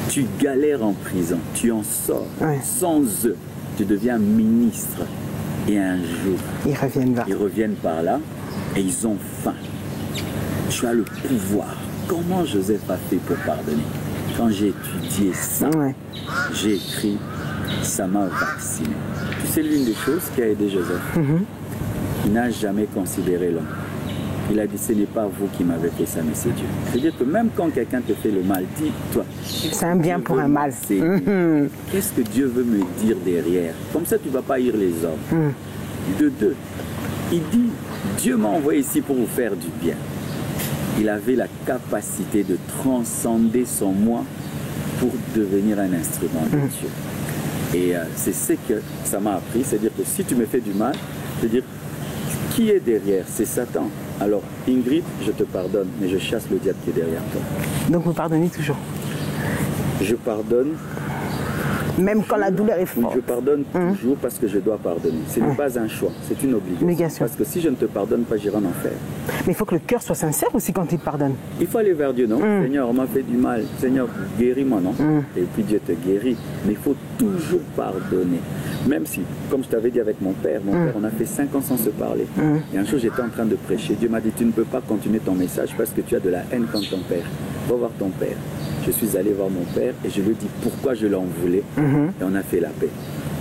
Tu galères en prison. Tu en sors. Sans eux, tu deviens ministre. Et un jour, ils reviennent par là et ils ont faim. Tu as le pouvoir. Comment Joseph a fait pour pardonner? Quand j'ai étudié ça, j'ai écrit, ça m'a vacciné. Tu sais, l'une des choses qui a aidé Joseph, il n'a jamais considéré l'homme. Il a dit, ce n'est pas vous qui m'avez fait ça, mais c'est Dieu. C'est-à-dire que même quand quelqu'un te fait le mal, dis-toi. C'est un bien pour un mal. Qu'est-ce que Dieu veut me dire derrière? Comme ça, tu ne vas pas haïr les hommes. De deux, il dit, Dieu m'a envoyé ici pour vous faire du bien. Il avait la capacité de transcender son moi pour devenir un instrument de Dieu. Et c'est ce que ça m'a appris, c'est-à-dire que si tu me fais du mal, c'est-à-dire qui est derrière? C'est Satan. Alors Ingrid, je te pardonne, mais je chasse le diable qui est derrière toi. Donc vous pardonnez toujours? Je pardonne. Même quand la douleur est forte. Je pardonne toujours parce que je dois pardonner. Ce n'est pas un choix, c'est une obligation. Parce que si je ne te pardonne pas, j'irai en enfer. Mais il faut que le cœur soit sincère aussi quand il pardonne. Il faut aller vers Dieu, non? Seigneur, on m'a fait du mal. Seigneur, guéris-moi, non? Et puis Dieu te guérit. Mais il faut toujours pardonner. Même si, comme je t'avais dit avec mon père, on a fait 5 ans sans se parler. Et un jour, j'étais en train de prêcher. Dieu m'a dit, tu ne peux pas continuer ton message parce que tu as de la haine contre ton père. Va voir ton père. Je suis allé voir mon père et je lui ai dit pourquoi je l'en voulais. Et on a fait la paix.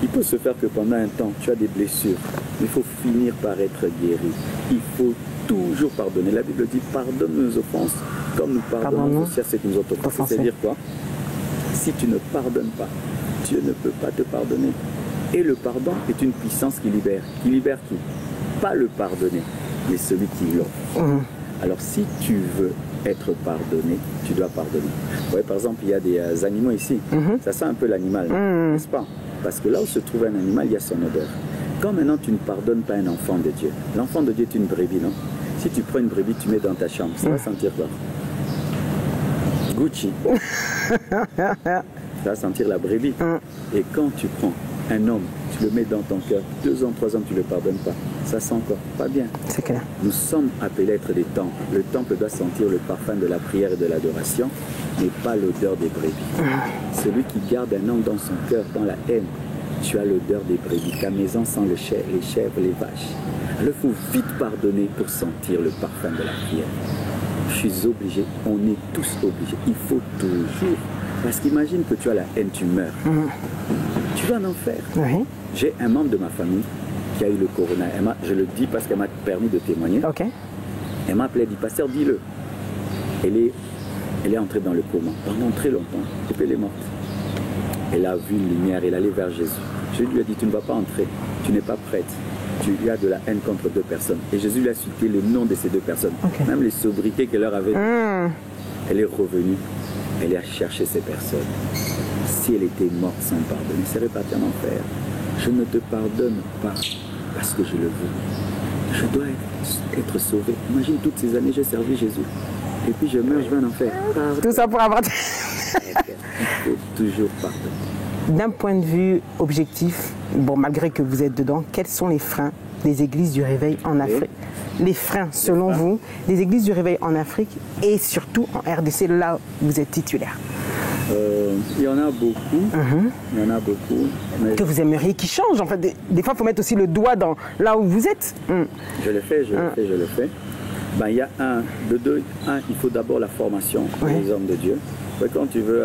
Il peut se faire que pendant un temps, tu as des blessures. Mais il faut finir par être guéri. Il faut toujours pardonner. La Bible dit pardonne nos offenses comme nous pardonnons aussi à ceux qui nous ont offensés. C'est-à-dire quoi? Si tu ne pardonnes pas, Dieu ne peut pas te pardonner. Et le pardon est une puissance qui libère. Qui libère qui? Pas le pardonner, mais celui qui l'offre. Alors si tu veux être pardonné, tu dois pardonner. Ouais, par exemple, il y a des animaux ici. Ça sent un peu l'animal, n'est-ce pas? Parce que là où se trouve un animal, il y a son odeur. Quand maintenant tu ne pardonnes pas un enfant de Dieu, l'enfant de Dieu est une brebis, non? Si tu prends une brebis, tu mets dans ta chambre, ça va sentir quoi? Gucci. Ça va sentir la brebis. Et quand tu prends un homme, tu le mets dans ton cœur, 2 ans, 3 ans, tu ne le pardonnes pas, ça sent quoi? Pas bien. C'est clair. Nous sommes appelés à être des temples. Le temple doit sentir le parfum de la prière et de l'adoration, mais pas l'odeur des brebis. Celui qui garde un homme dans son cœur, dans la haine, tu as l'odeur des brebis. Ta maison sent les chèvres, les vaches. Alors il faut vite pardonner pour sentir le parfum de la prière. Je suis obligé, on est tous obligés. Il faut toujours. Parce qu'imagine que tu as la haine, tu meurs. Tu vas en enfer. Oui. J'ai un membre de ma famille qui a eu le corona. Je le dis parce qu'elle m'a permis de témoigner. Ok. Elle m'a appelé, elle dit, pasteur, dis-le. Elle est entrée dans le coma pendant très longtemps. Et puis elle est morte. Elle a vu une lumière, elle allait vers Jésus. Jésus lui a dit, tu ne vas pas entrer, tu n'es pas prête. Tu as de la haine contre 2 personnes. Et Jésus lui a cité le nom de ces 2 personnes. Okay. Même les sobriquets qu'elle leur avait dit. Elle est revenue, elle a cherché ces personnes. Si elle était morte sans pardonner, elle serait partie en enfer. Je ne te pardonne pas parce que je le veux. Je dois être sauvé. Imagine toutes ces années, j'ai servi Jésus. Et puis je meurs, je vais en enfer. Pardon. Tout ça pour avoir... Il faut toujours pardonner. D'un point de vue objectif, bon, malgré que vous êtes dedans, quels sont les freins des églises du réveil en Afrique? Les freins, selon vous, des églises du réveil en Afrique et surtout en RDC, là où vous êtes titulaire? Il y en a beaucoup. Il y en a beaucoup. Mais... Que vous aimeriez qu'ils changent. En fait, des fois, il faut mettre aussi le doigt dans là où vous êtes. Je le fais, je le fais. Ben, il y a il faut d'abord la formation pour les hommes de Dieu. Quand tu veux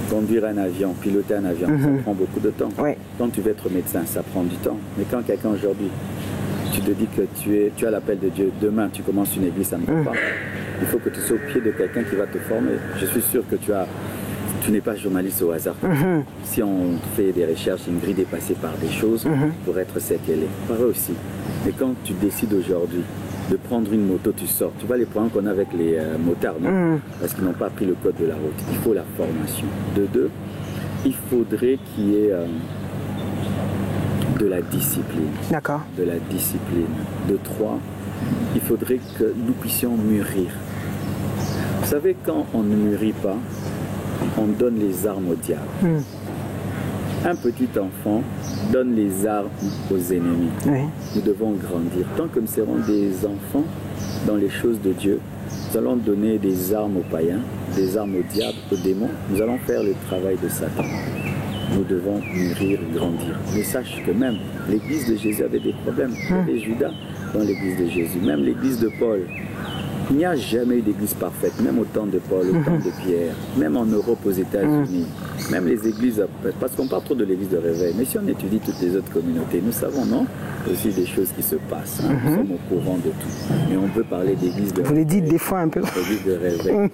conduire un avion, piloter un avion, ça prend beaucoup de temps. Quand tu veux être médecin, ça prend du temps. Mais quand quelqu'un aujourd'hui, tu te dis que tu as l'appel de Dieu, demain tu commences une église, ça ne peut pas. Il faut que tu sois au pied de quelqu'un qui va te former. Je suis sûr que tu n'es pas journaliste au hasard. Si on fait des recherches, Ingrid est passée par des choses pour être ce qu'elle est. Pareil aussi. Mais quand tu décides aujourd'hui de prendre une moto, tu sors. Tu vois les problèmes qu'on a avec les motards, non? Parce qu'ils n'ont pas pris le code de la route. Il faut la formation. De 2, il faudrait qu'il y ait de la discipline. D'accord. De la discipline. De 3, il faudrait que nous puissions mûrir. Vous savez, quand on ne mûrit pas, on donne les armes au diable. Un petit enfant donne les armes aux ennemis. Nous devons grandir. Tant que nous serons des enfants dans les choses de Dieu, nous allons donner des armes aux païens, des armes au diable, aux démons. Nous allons faire le travail de Satan. Nous devons mûrir, grandir. Mais sache que même l'église de Jésus avait des problèmes. Il y avait Judas dans l'église de Jésus, même l'église de Paul. Il n'y a jamais eu d'église parfaite, même au temps de Paul, au temps de Pierre, même en Europe, aux États-Unis, même les églises, parce qu'on parle trop de l'église de réveil, mais si on étudie toutes les autres communautés, nous savons, non, aussi des choses qui se passent, nous sommes au courant de tout, mais on peut parler d'église de réveil. Vous les dites des fois un peu. L'église de réveil.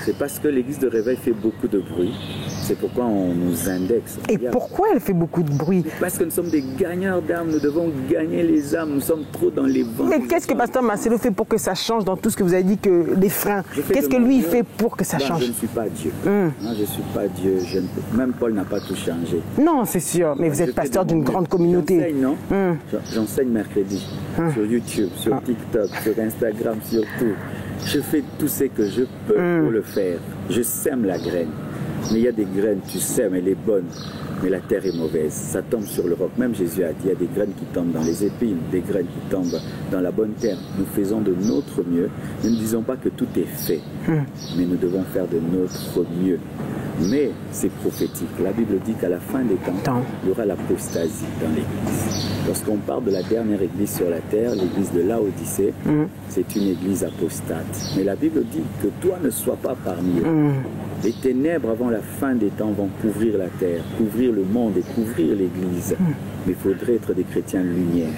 C'est parce que l'église de réveil fait beaucoup de bruit, c'est pourquoi on nous indexe. Et pourquoi elle fait beaucoup de bruit? Parce que nous sommes des gagneurs d'âmes, nous devons gagner les âmes, nous sommes trop dans les vents. Mais qu'est-ce que Pasteur Marcelo fait pour que ça change dans tout ce que vous avez dit, que les freins? Qu'est-ce que lui fait pour que ça change? Je ne suis pas Dieu. Non, je ne suis pas Dieu. Même Paul n'a pas tout changé. Non, c'est sûr. Mais vous êtes pasteur d'une grande communauté. J'enseigne, non? J'enseigne mercredi sur YouTube, sur TikTok, sur Instagram, sur tout. Je fais tout ce que je peux pour le faire. Je sème la graine. Mais il y a des graines, tu sèmes, elle est bonne. Mais la terre est mauvaise, ça tombe sur le roc. Même Jésus a dit, il y a des graines qui tombent dans les épines, des graines qui tombent dans la bonne terre. Nous faisons de notre mieux. Nous ne disons pas que tout est fait, mais nous devons faire de notre mieux. Mais c'est prophétique. La Bible dit qu'à la fin des temps, il y aura l'apostasie dans l'église. Lorsqu'on parle de la dernière église sur la terre, l'église de Laodicée, c'est une église apostate. Mais la Bible dit que toi ne sois pas parmi eux. Les ténèbres avant la fin des temps vont couvrir la terre, couvrir le monde et couvrir l'église. Mais il faudrait être des chrétiens lumière,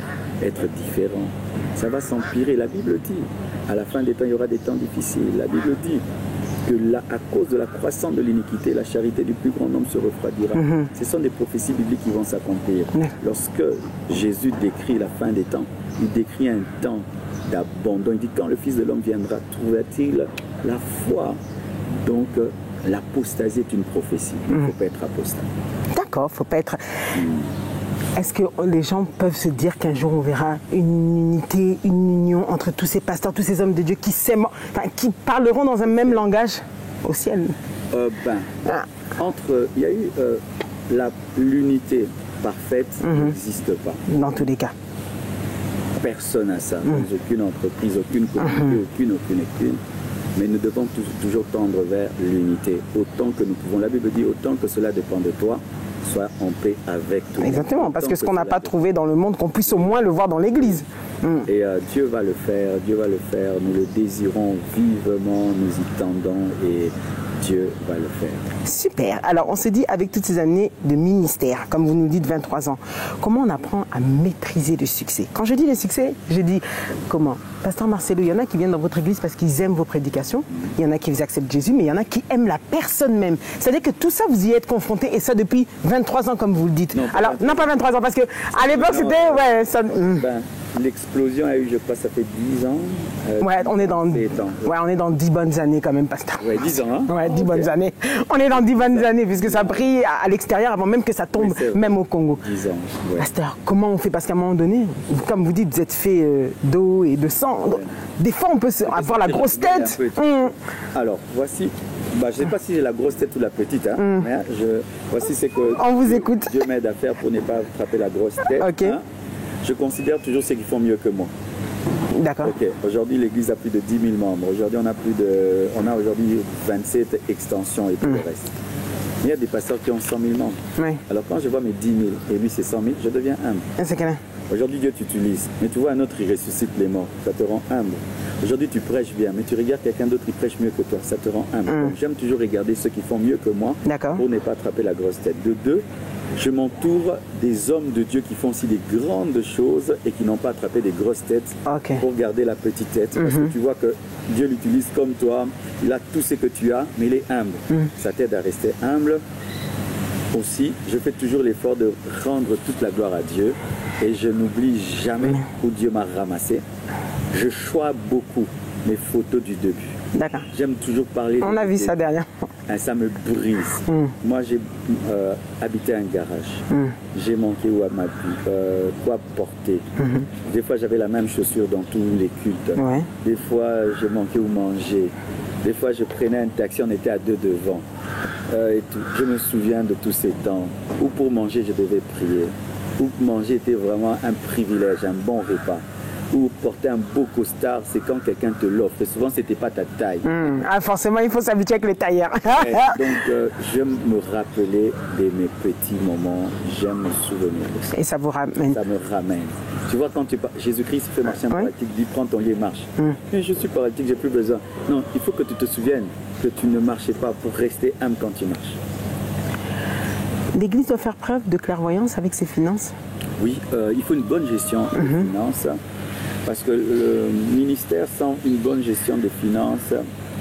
être différents. Ça va s'empirer. La Bible dit, à la fin des temps, il y aura des temps difficiles. La Bible dit que à cause de la croissance de l'iniquité, la charité du plus grand nombre se refroidira. Ce sont des prophéties bibliques qui vont s'accomplir. Lorsque Jésus décrit la fin des temps, il décrit un temps d'abandon. Il dit, quand le Fils de l'homme viendra, trouvera-t-il la foi? Donc, l'apostasie est une prophétie. Il ne faut pas être apostat. D'accord, il ne faut pas être... Est-ce que les gens peuvent se dire qu'un jour on verra une unité, une union entre tous ces pasteurs, tous ces hommes de Dieu qui s'aiment, enfin, qui parleront dans un même langage au ciel? Il y a eu l'unité parfaite n'existe pas. Dans tous les cas. Personne n'a ça. Aucune entreprise, aucune communauté, aucune. Mais nous devons toujours tendre vers l'unité. Autant que nous pouvons. La Bible dit autant que cela dépend de toi, sois en paix avec toi. Exactement, parce que ce qu'on n'a pas trouvé dans le monde, qu'on puisse au moins le voir dans l'Église. Et Dieu va le faire, nous le désirons vivement, nous y tendons et Dieu va le faire. Super. Alors, on se dit, avec toutes ces années de ministère, comme vous nous dites, 23 ans, comment on apprend à maîtriser le succès? Quand je dis le succès, je dis comment? Pasteur Marcelo, il y en a qui viennent dans votre église parce qu'ils aiment vos prédications. Il y en a qui vous acceptent Jésus, mais il y en a qui aiment la personne même. C'est-à-dire que tout ça, vous y êtes confrontés, et ça depuis 23 ans, comme vous le dites. Non, pas 23 ans, parce qu'à l'époque, c'était... Ouais, ça... L'explosion a eu, je crois, ça fait 10 ans. On est dans 10 bonnes années quand même, pasteur. Ouais, 10 ans, hein? Ouais, 10 bonnes années. On est dans 10 bonnes années, puisque ça brille à l'extérieur avant même que ça tombe, même au Congo. 10 ans, ouais. Pasteur, comment on fait? Parce qu'à un moment donné, comme vous dites, vous êtes fait d'eau et de sang. Ouais. Des fois, on peut avoir la grosse tête. Alors, voici... je ne sais pas si j'ai la grosse tête ou la petite, hein, mais voici ce que on vous écoute. Dieu m'aide à faire pour ne pas attraper la grosse tête. Okay. Hein. Je considère toujours ceux qui font mieux que moi. D'accord. Okay. Aujourd'hui, l'Église a plus de 10 000 membres. Aujourd'hui, on a aujourd'hui 27 extensions et tout le reste. Il y a des pasteurs qui ont 100 000 membres. Oui. Alors quand je vois mes 10 000 et lui c'est 100 000, je deviens humble. C'est clair. Aujourd'hui, Dieu t'utilise, mais tu vois un autre, il ressuscite les morts, ça te rend humble. Aujourd'hui, tu prêches bien, mais tu regardes quelqu'un d'autre qui prêche mieux que toi, ça te rend humble. Donc, j'aime toujours regarder ceux qui font mieux que moi pour ne pas attraper la grosse tête. De deux, je m'entoure des hommes de Dieu qui font aussi des grandes choses et qui n'ont pas attrapé des grosses têtes pour garder la petite tête. Parce que tu vois que Dieu l'utilise comme toi, il a tout ce que tu as, mais il est humble. Ça t'aide à rester humble. Aussi, je fais toujours l'effort de rendre toute la gloire à Dieu et je n'oublie jamais où Dieu m'a ramassé. Je choisis beaucoup mes photos du début. D'accord. J'aime toujours parler. On a vu ça derrière. Ça me brise. Moi, j'ai habité un garage. J'ai manqué où à ma vie, quoi porter. Des fois, j'avais la même chaussure dans tous les cultes. Des fois, je manquais où manger. Des fois, je prenais un taxi, on était à deux devant. Et tout. Je me souviens de tous ces temps où pour manger, je devais prier. Où manger était vraiment un privilège, un bon repas. Ou porter un beau costard, c'est quand quelqu'un te l'offre. Et souvent, c'était pas ta taille. Forcément, il faut s'habituer avec les tailleurs. Donc, j'aime me rappeler de mes petits moments. J'aime me souvenir de ça. Et ça vous ramène. Ça me ramène. Tu vois, quand Jésus-Christ fait marcher un paralytique, dit prends ton lit et marche. Mais je suis paralytique, j'ai plus besoin. Non, il faut que tu te souviennes que tu ne marchais pas pour rester humble quand tu marches. L'Église doit faire preuve de clairvoyance avec ses finances. Oui, il faut une bonne gestion des finances. Parce que le ministère, sans une bonne gestion des finances,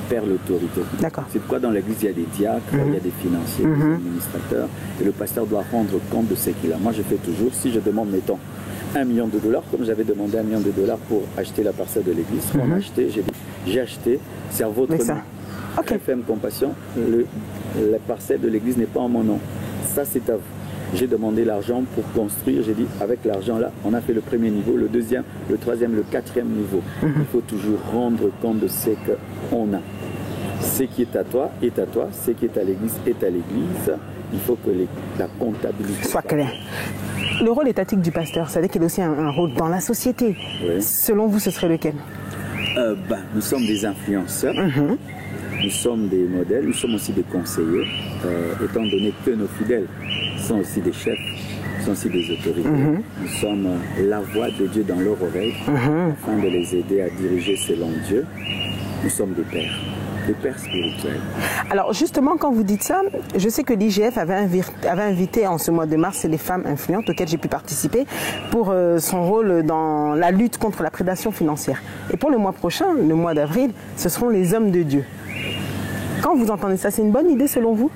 perd l'autorité. D'accord. C'est pourquoi dans l'église, il y a des diacres, il y a des financiers, des administrateurs, et le pasteur doit rendre compte de ce qu'il a. Moi, je fais toujours, si je demande, mettons, $1 million, comme j'avais demandé $1 million pour acheter la parcelle de l'église, on a acheté, j'ai dit, j'ai acheté, c'est à votre nom. FM Compassion, la parcelle de l'église n'est pas en mon nom. Ça, c'est à vous. J'ai demandé l'argent pour construire. J'ai dit, avec l'argent là, on a fait le premier niveau, le deuxième, le troisième, le quatrième niveau. Il faut toujours rendre compte de ce qu'on a. Ce qui est à toi est à toi. Ce qui est à l'église est à l'église. Il faut que la comptabilité soit claire. Le rôle étatique du pasteur, c'est-à-dire qu'il a aussi un rôle dans la société. Oui. Selon vous, ce serait lequel? Nous sommes des influenceurs. Nous sommes des modèles. Nous sommes aussi des conseillers. Étant donné que nos fidèles sont aussi des chefs, sont aussi des autorités. Nous sommes la voix de Dieu dans leur oreille, afin de les aider à diriger selon Dieu. Nous sommes des pères spirituels. Alors justement, quand vous dites ça, je sais que l'IGF avait invité en ce mois de mars les femmes influentes auxquelles j'ai pu participer pour son rôle dans la lutte contre la prédation financière. Et pour le mois prochain, le mois d'avril, ce seront les hommes de Dieu. Quand vous entendez ça, c'est une bonne idée selon vous?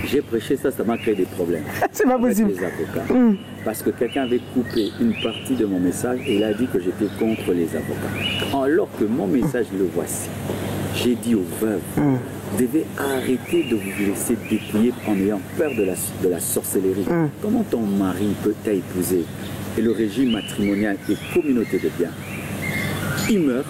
J'ai prêché ça, ça m'a créé des problèmes. C'est pas possible. Avec les avocats. Parce que quelqu'un avait coupé une partie de mon message et il a dit que j'étais contre les avocats. Alors que mon message, le voici. J'ai dit aux veuves, vous devez arrêter de vous laisser déplier en ayant peur de la sorcellerie. Comment ton mari peut t'épouser et le régime matrimonial et communauté de biens, il meurt,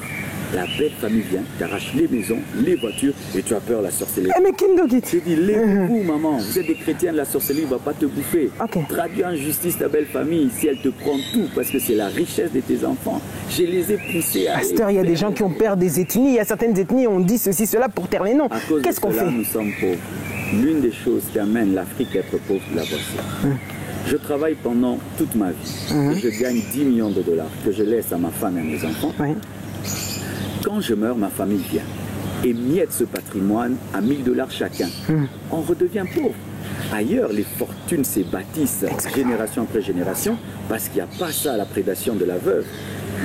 la belle famille vient, t'arrache les maisons, les voitures et tu as peur de la sorcellerie. Mais Kindo dit. J'ai dit, lève-vous maman, vous êtes des chrétiens, la sorcellerie ne va pas te bouffer. Okay. Traduis en justice ta belle famille si elle te prend tout parce que c'est la richesse de tes enfants. Je les ai poussés à... Pasteur, il y a des gens qui ont peur des ethnies, il y a certaines ethnies, on dit ceci, cela pour taire les noms. Qu'est-ce qu'on fait? Nous sommes pauvres. L'une des choses qui amène l'Afrique à être pauvre, la voici. Je travaille pendant toute ma vie et je gagne 10 millions de dollars que je laisse à ma femme et à mes enfants. Quand je meurs, ma famille vient et miette ce patrimoine à 1000 dollars chacun. On redevient pauvre. Ailleurs, les fortunes se bâtissent génération après génération parce qu'il n'y a pas ça à la prédation de la veuve.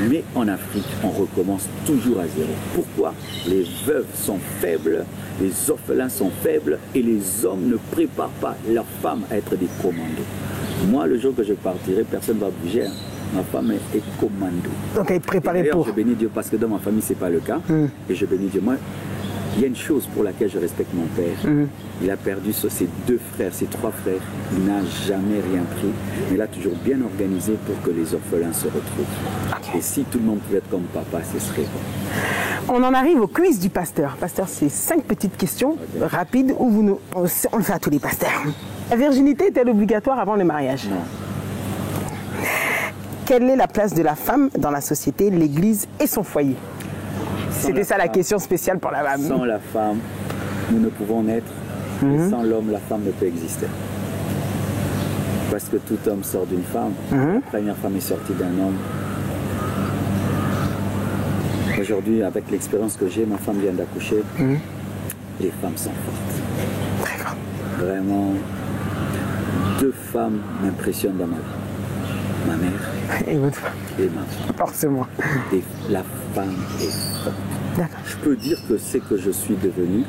Mais en Afrique, on recommence toujours à zéro. Pourquoi? Les veuves sont faibles, les orphelins sont faibles et les hommes ne préparent pas leurs femmes à être des commandos. Moi, le jour que je partirai, personne ne va bouger. Ma femme est commando. Donc elle est préparée pour. Je bénis Dieu parce que dans ma famille, ce n'est pas le cas. Et je bénis Dieu. Moi, il y a une chose pour laquelle je respecte mon père. Il a perdu ses 2 frères, ses 3 frères. Il n'a jamais rien pris. Mais il a toujours bien organisé pour que les orphelins se retrouvent. Et si tout le monde pouvait être comme papa, ce serait bon. On en arrive au quiz du pasteur. Pasteur, c'est 5 petites questions rapides où on le fait à tous les pasteurs. La virginité est-elle obligatoire avant le mariage? Non. Quelle est la place de la femme dans la société, l'église et son foyer? C'était ça la question spéciale pour la femme. Sans la femme, nous ne pouvons naître. Et sans l'homme, la femme ne peut exister. Parce que tout homme sort d'une femme. La première femme est sortie d'un homme. Aujourd'hui, avec l'expérience que j'ai, ma femme vient d'accoucher. Les femmes sont fortes. Très fort. Vraiment, 2 femmes m'impressionnent dans ma vie. Ma mère et votre femme. Et ma femme. Forcément. Et la femme est forte. D'accord. Je peux dire que c'est que je suis devenu,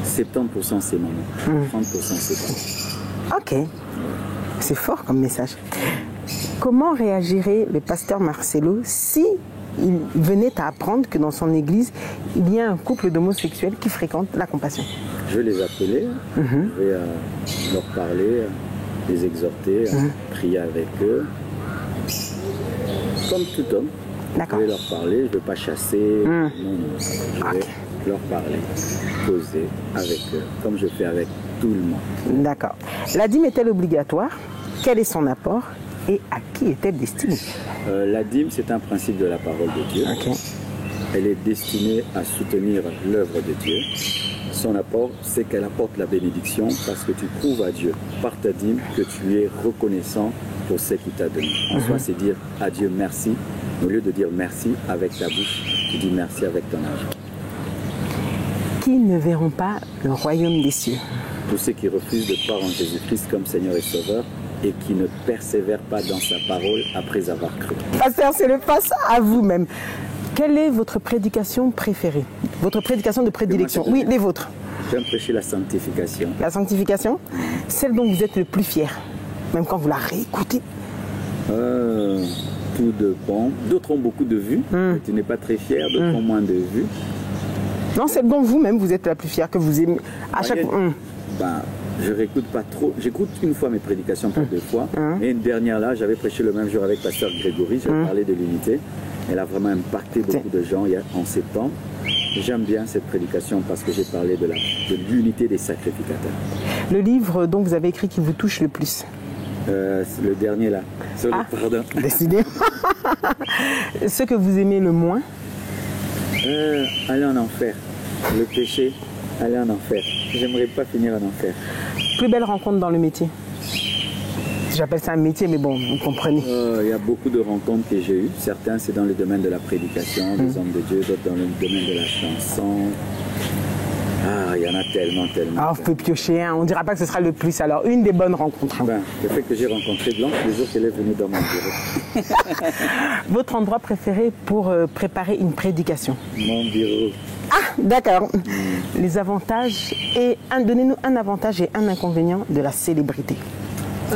70% c'est maman, 30% c'est papa. Ok. C'est fort comme message. Comment réagirait le pasteur Marcelo si il venait à apprendre que dans son église, il y a un couple d'homosexuels qui fréquentent la compassion? Je vais les appeler, je vais leur parler, les exhorter, prier avec eux. Comme tout homme, je vais leur parler, je ne vais pas chasser, non, je vais leur parler, causer avec eux, comme je fais avec tout le monde. D'accord. La dîme est-elle obligatoire? Quel est son apport? Et à qui est-elle destinée? La dîme, c'est un principe de la parole de Dieu. Elle est destinée à soutenir l'œuvre de Dieu. Son apport, c'est qu'elle apporte la bénédiction parce que tu prouves à Dieu, par ta dîme, que tu es reconnaissant pour ce qu'il t'a donné. En soi, c'est dire à Dieu merci. Au lieu de dire merci avec ta bouche, tu dis merci avec ton argent. Qui ne verront pas le royaume des cieux? Tous ceux qui refusent de croire en Jésus-Christ comme Seigneur et Sauveur et qui ne persévèrent pas dans sa parole après avoir cru. Pasteur, c'est le face à vous-même. Quelle est votre prédication préférée? Votre prédication de prédilection? Oui, les vôtres. J'aime prêcher la sanctification. La sanctification? Celle dont vous êtes le plus fier, même quand vous la réécoutez? Tout de bon. D'autres ont beaucoup de vues. Tu n'es pas très fier, d'autres ont moins de vues. Non, celle dont vous-même vous êtes la plus fière, que vous aimez. À chaque fois. Je réécoute pas trop. J'écoute une fois mes prédications, pas 2 fois. Et une dernière là, j'avais prêché le même jour avec pasteur Grégory. J'avais parlé de l'unité. Elle a vraiment impacté beaucoup de gens en septembre. J'aime bien cette prédication parce que j'ai parlé de l'unité des sacrificateurs. Le livre dont vous avez écrit qui vous touche le plus? Le dernier là. Pardon. Décidez. Ce que vous aimez le moins? Aller en enfer. Le péché, aller en enfer. J'aimerais pas finir en enfer. Plus belle rencontre dans le métier? J'appelle ça un métier, mais bon, vous comprenez. Il y a beaucoup de rencontres que j'ai eues. Certains, c'est dans le domaine de la prédication, des hommes de Dieu, d'autres dans le domaine de la chanson. Il y en a tellement. Vous pouvez piocher, hein. On ne dira pas que ce sera le plus. Alors, une des bonnes rencontres. Le fait que j'ai rencontré Blanche le jour qu'elle est venue dans mon bureau. Votre endroit préféré pour préparer une prédication? Mon bureau. D'accord. Les avantages et donnez-nous un avantage et un inconvénient de la célébrité.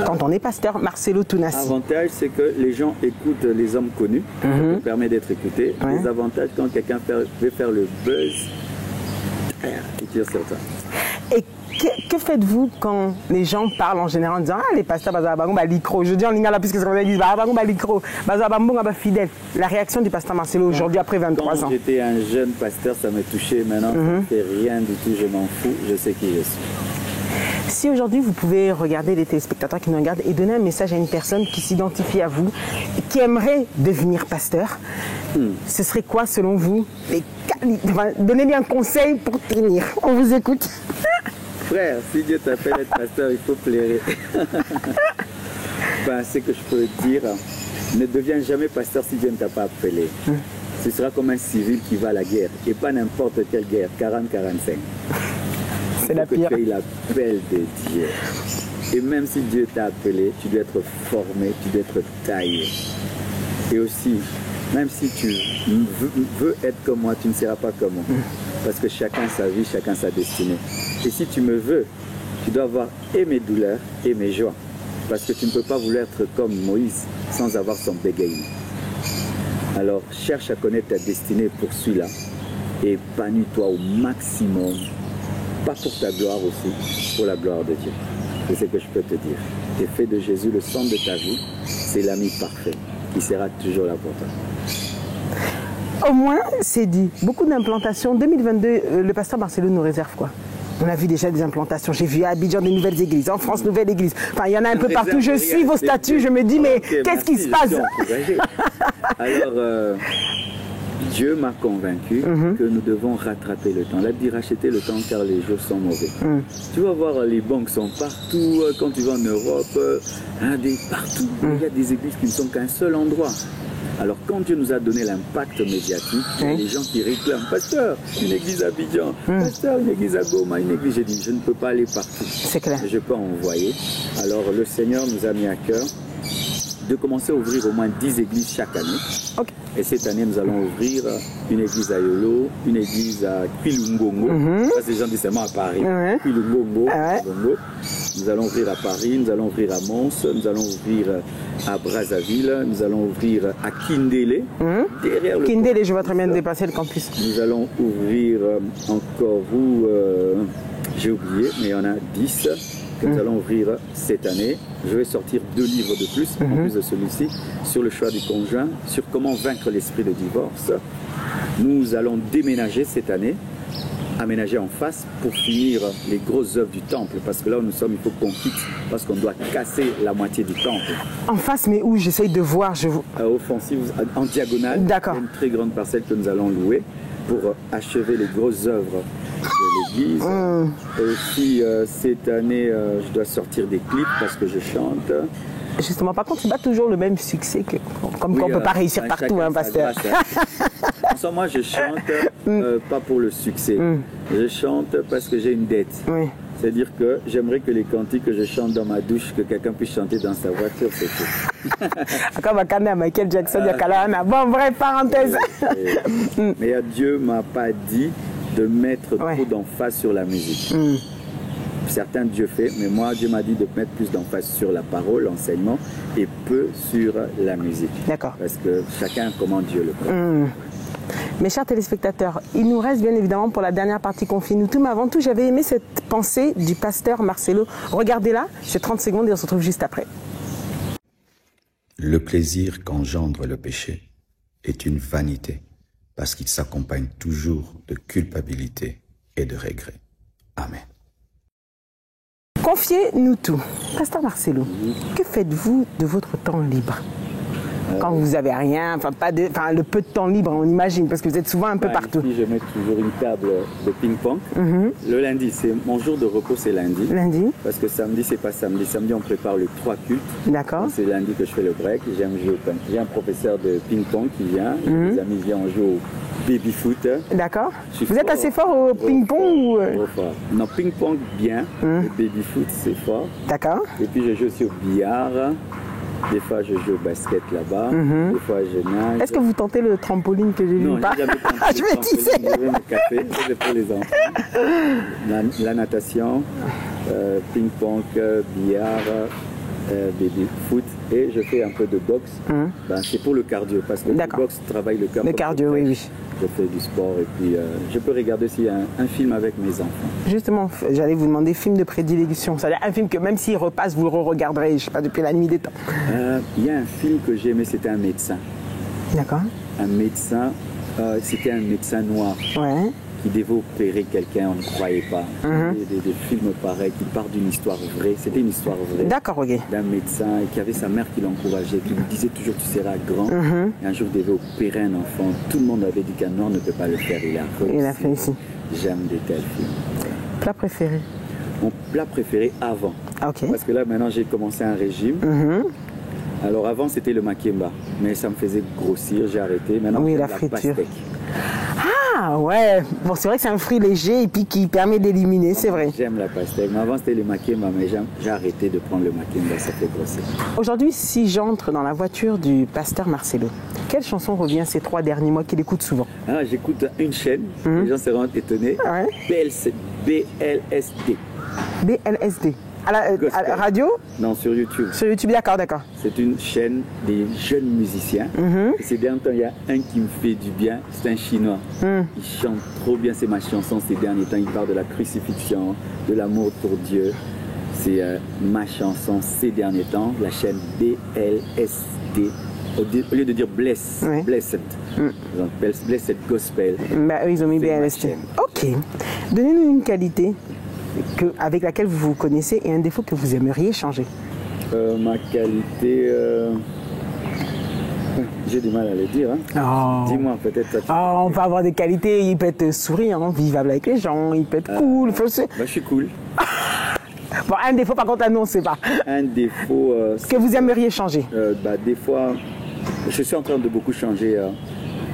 Quand on est pasteur, Marcelo Tounassi. L'avantage, c'est que les gens écoutent les hommes connus. Ça permet d'être écouté. Les avantages, quand quelqu'un veut faire le buzz, Il tire sur toi. Et que faites-vous quand les gens parlent en général en disant « Ah, les pasteurs, balicro ». Je dis en lingala puisque ça dit « balicro ». Fidèle. La réaction du pasteur Marcelo aujourd'hui après 23 ans. Quand j'étais un jeune pasteur, ça me touchait. Maintenant, ça ne fait rien du tout. Je m'en fous. Je sais qui je suis. Si aujourd'hui vous pouvez regarder les téléspectateurs qui nous regardent et donner un message à une personne qui s'identifie à vous, qui aimerait devenir pasteur, ce serait quoi selon vous? Donnez-lui un conseil pour tenir. On vous écoute. Frère, si Dieu t'appelle être pasteur, il faut plairer. Ce que je peux dire, ne deviens jamais pasteur si Dieu ne t'a pas appelé. Ce sera comme un civil qui va à la guerre, et pas n'importe quelle guerre, 40-45. C'est la pire. Tu aies l'appel de Dieu. Et même si Dieu t'a appelé, tu dois être formé, tu dois être taillé. Et aussi, même si tu veux être comme moi, tu ne seras pas comme moi. Parce que chacun sa vie, chacun sa destinée. Et si tu me veux, tu dois avoir et mes douleurs et mes joies. Parce que tu ne peux pas vouloir être comme Moïse sans avoir son bégayement. Alors, cherche à connaître ta destinée, poursuis-la. Et épanouis-toi au maximum. Pas pour ta gloire aussi, pour la gloire de Dieu. C'est ce que je peux te dire. Et fais de Jésus le centre de ta vie. C'est l'ami parfait qui sera toujours là pour toi. Au moins, c'est dit. Beaucoup d'implantations. 2022, le pasteur Marcelo nous réserve quoi? On a vu déjà des implantations. J'ai vu à Abidjan des nouvelles églises. En France, nouvelles églises. Enfin, il y en a un peu partout. Je suis vos statuts. Je me dis, mais qu'est-ce qui se passe? Alors, Dieu m'a convaincu que nous devons rattraper le temps. La dit racheter le temps car les jours sont mauvais. Tu vas voir, les banques sont partout. Quand tu vas en Europe, partout. Il y a des églises qui ne sont qu'un seul endroit. Alors quand Dieu nous a donné l'impact médiatique, il y a des gens qui réclament « Pasteur, une église à Abidjan, Pasteur, une église à Goma, une église... » J'ai dit « Je ne peux pas aller partout. » C'est clair. Je peux envoyer. Alors le Seigneur nous a mis à cœur de commencer à ouvrir au moins 10 églises chaque année. Okay. Et cette année, nous allons ouvrir une église à Yolo, une église à Quilungongo. Ça, c'est les gens disent seulement à Paris. Quilungongo. Nous allons ouvrir à Paris, nous allons ouvrir à Mons, nous allons ouvrir à Brazzaville, nous allons ouvrir à Kindélé. Derrière le Kindélé, je vois très bien dépasser le campus. Nous allons ouvrir encore où j'ai oublié, mais il y en a 10 que nous allons ouvrir cette année. Je vais sortir 2 livres de plus, en plus de celui-ci, sur le choix du conjoint, sur comment vaincre l'esprit de divorce. Nous allons déménager cette année, aménager en face pour finir les grosses œuvres du temple. Parce que là où nous sommes, il faut qu'on quitte, parce qu'on doit casser la moitié du temple. En face, mais où? J'essaye de voir. Offensive, en diagonale. D'accord. Une très grande parcelle que nous allons louer pour achever les grosses œuvres de l'église. Aussi, cette année, je dois sortir des clips parce que je chante. Justement, par contre, c'est pas toujours le même succès que... Comme oui, qu'on ne peut pas réussir partout, hein, pasteur. En ce moment, moi, je chante pas pour le succès. Je chante parce que j'ai une dette. C'est-à-dire que j'aimerais que les cantiques que je chante dans ma douche, que quelqu'un puisse chanter dans sa voiture, c'est tout. Comme Michael Jackson, bon, bref, parenthèse. Mais Dieu ne m'a pas dit de mettre trop d'emphase sur la musique. Certains Dieu fait, mais moi Dieu m'a dit de mettre plus d'emphase sur la parole, l'enseignement et peu sur la musique. D'accord. Parce que chacun comment Dieu le fait. Mes chers téléspectateurs, il nous reste bien évidemment pour la dernière partie Confie-nous tout, mais avant tout j'avais aimé cette pensée du pasteur Marcelo. Regardez-la, c'est 30 secondes et on se retrouve juste après. Le plaisir qu'engendre le péché est une vanité parce qu'il s'accompagne toujours de culpabilité et de regret. Amen. Confiez-nous tout. Pasteur Marcelo, que faites-vous de votre temps libre? Quand vous n'avez rien, le peu de temps libre, on imagine, parce que vous êtes souvent un peu partout. Ici, je mets toujours une table de ping-pong. Le lundi, c'est mon jour de repos, c'est lundi. Lundi. Parce que samedi, c'est pas samedi. Samedi, on prépare les 3 cultes. D'accord. C'est lundi que je fais le break. J'aime jouer. J'ai un professeur de ping-pong qui vient. Les amis viennent, on joue au baby-foot. D'accord. Vous êtes assez fort au ping-pong ou... fort. Non, ping-pong, bien. Le baby-foot, c'est fort. D'accord. Et puis, je joue aussi au billard. Des fois, je joue au basket là-bas. Des fois, je nage. Est-ce que vous tentez le trampoline que j'ai vu? Non, j'ai jamais tenté je vais tisser. Je vais me café, c'est pour les enfants. La natation, ping-pong, billard, baby-foot. et je fais un peu de boxe. Ben, c'est pour le cardio, parce que le boxe travaille le cœur. Le cardio, oui, oui. Je fais du sport et puis je peux regarder aussi un film avec mes enfants. Justement, j'allais vous demander film de prédilection. C'est-à-dire un film que même s'il repasse, vous le re-regarderez, je ne sais pas, depuis la nuit des temps. Il y a un film que j'ai aimé, c'était un médecin. D'accord. Un médecin, c'était un médecin noir. Ouais. Qui devait opérer quelqu'un, on ne croyait pas. Des films pareils qui partent d'une histoire vraie. C'était une histoire vraie. D'accord, ok. D'un médecin et qui avait sa mère qui l'encourageait, qui lui disait toujours tu seras grand. Et un jour, il devait opérer un enfant. Tout le monde avait dit qu'un noir ne peut pas le faire. Il a fait ici. J'aime des tels films. Plat préféré? Mon plat préféré avant. Ok. Parce que là, maintenant, j'ai commencé un régime. Alors avant, c'était le makemba. Mais ça me faisait grossir, j'ai arrêté. Maintenant, oui, la friture. Ah ouais, bon c'est vrai que c'est un fruit léger et puis qui permet d'éliminer, c'est vrai. J'aime la pastèque, mais avant c'était le makemba, mais j'ai arrêté de prendre le makemba, ça fait grossir. Aujourd'hui, si j'entre dans la voiture du pasteur Marcelo, quelle chanson revient ces 3 derniers mois qu'il écoute souvent? Ah, j'écoute une chaîne, les gens seront étonnés, BLSD. BLSD. À la radio? Non, sur YouTube. Sur YouTube, d'accord, d'accord. C'est une chaîne des jeunes musiciens. Et ces derniers temps, il y a un qui me fait du bien, c'est un Chinois. Il chante trop bien, c'est ma chanson ces derniers temps. Il parle de la crucifixion, de l'amour pour Dieu. C'est ma chanson ces derniers temps, la chaîne BLSD. Au lieu de dire Blessed, Blessed Gospel. Bah, eux, ils ont mis BLSD. Ok. Donnez-nous une qualité avec laquelle vous vous connaissez et un défaut que vous aimeriez changer. Ma qualité, j'ai du mal à le dire. Hein. Oh. Dis-moi peut-être. On peut avoir des qualités, il peut être souriant, vivable avec les gens, il peut être cool. Je suis cool. Bon, un défaut par contre, on ne sait pas. Un défaut. Ce que vous aimeriez changer. Des fois, je suis en train de beaucoup changer.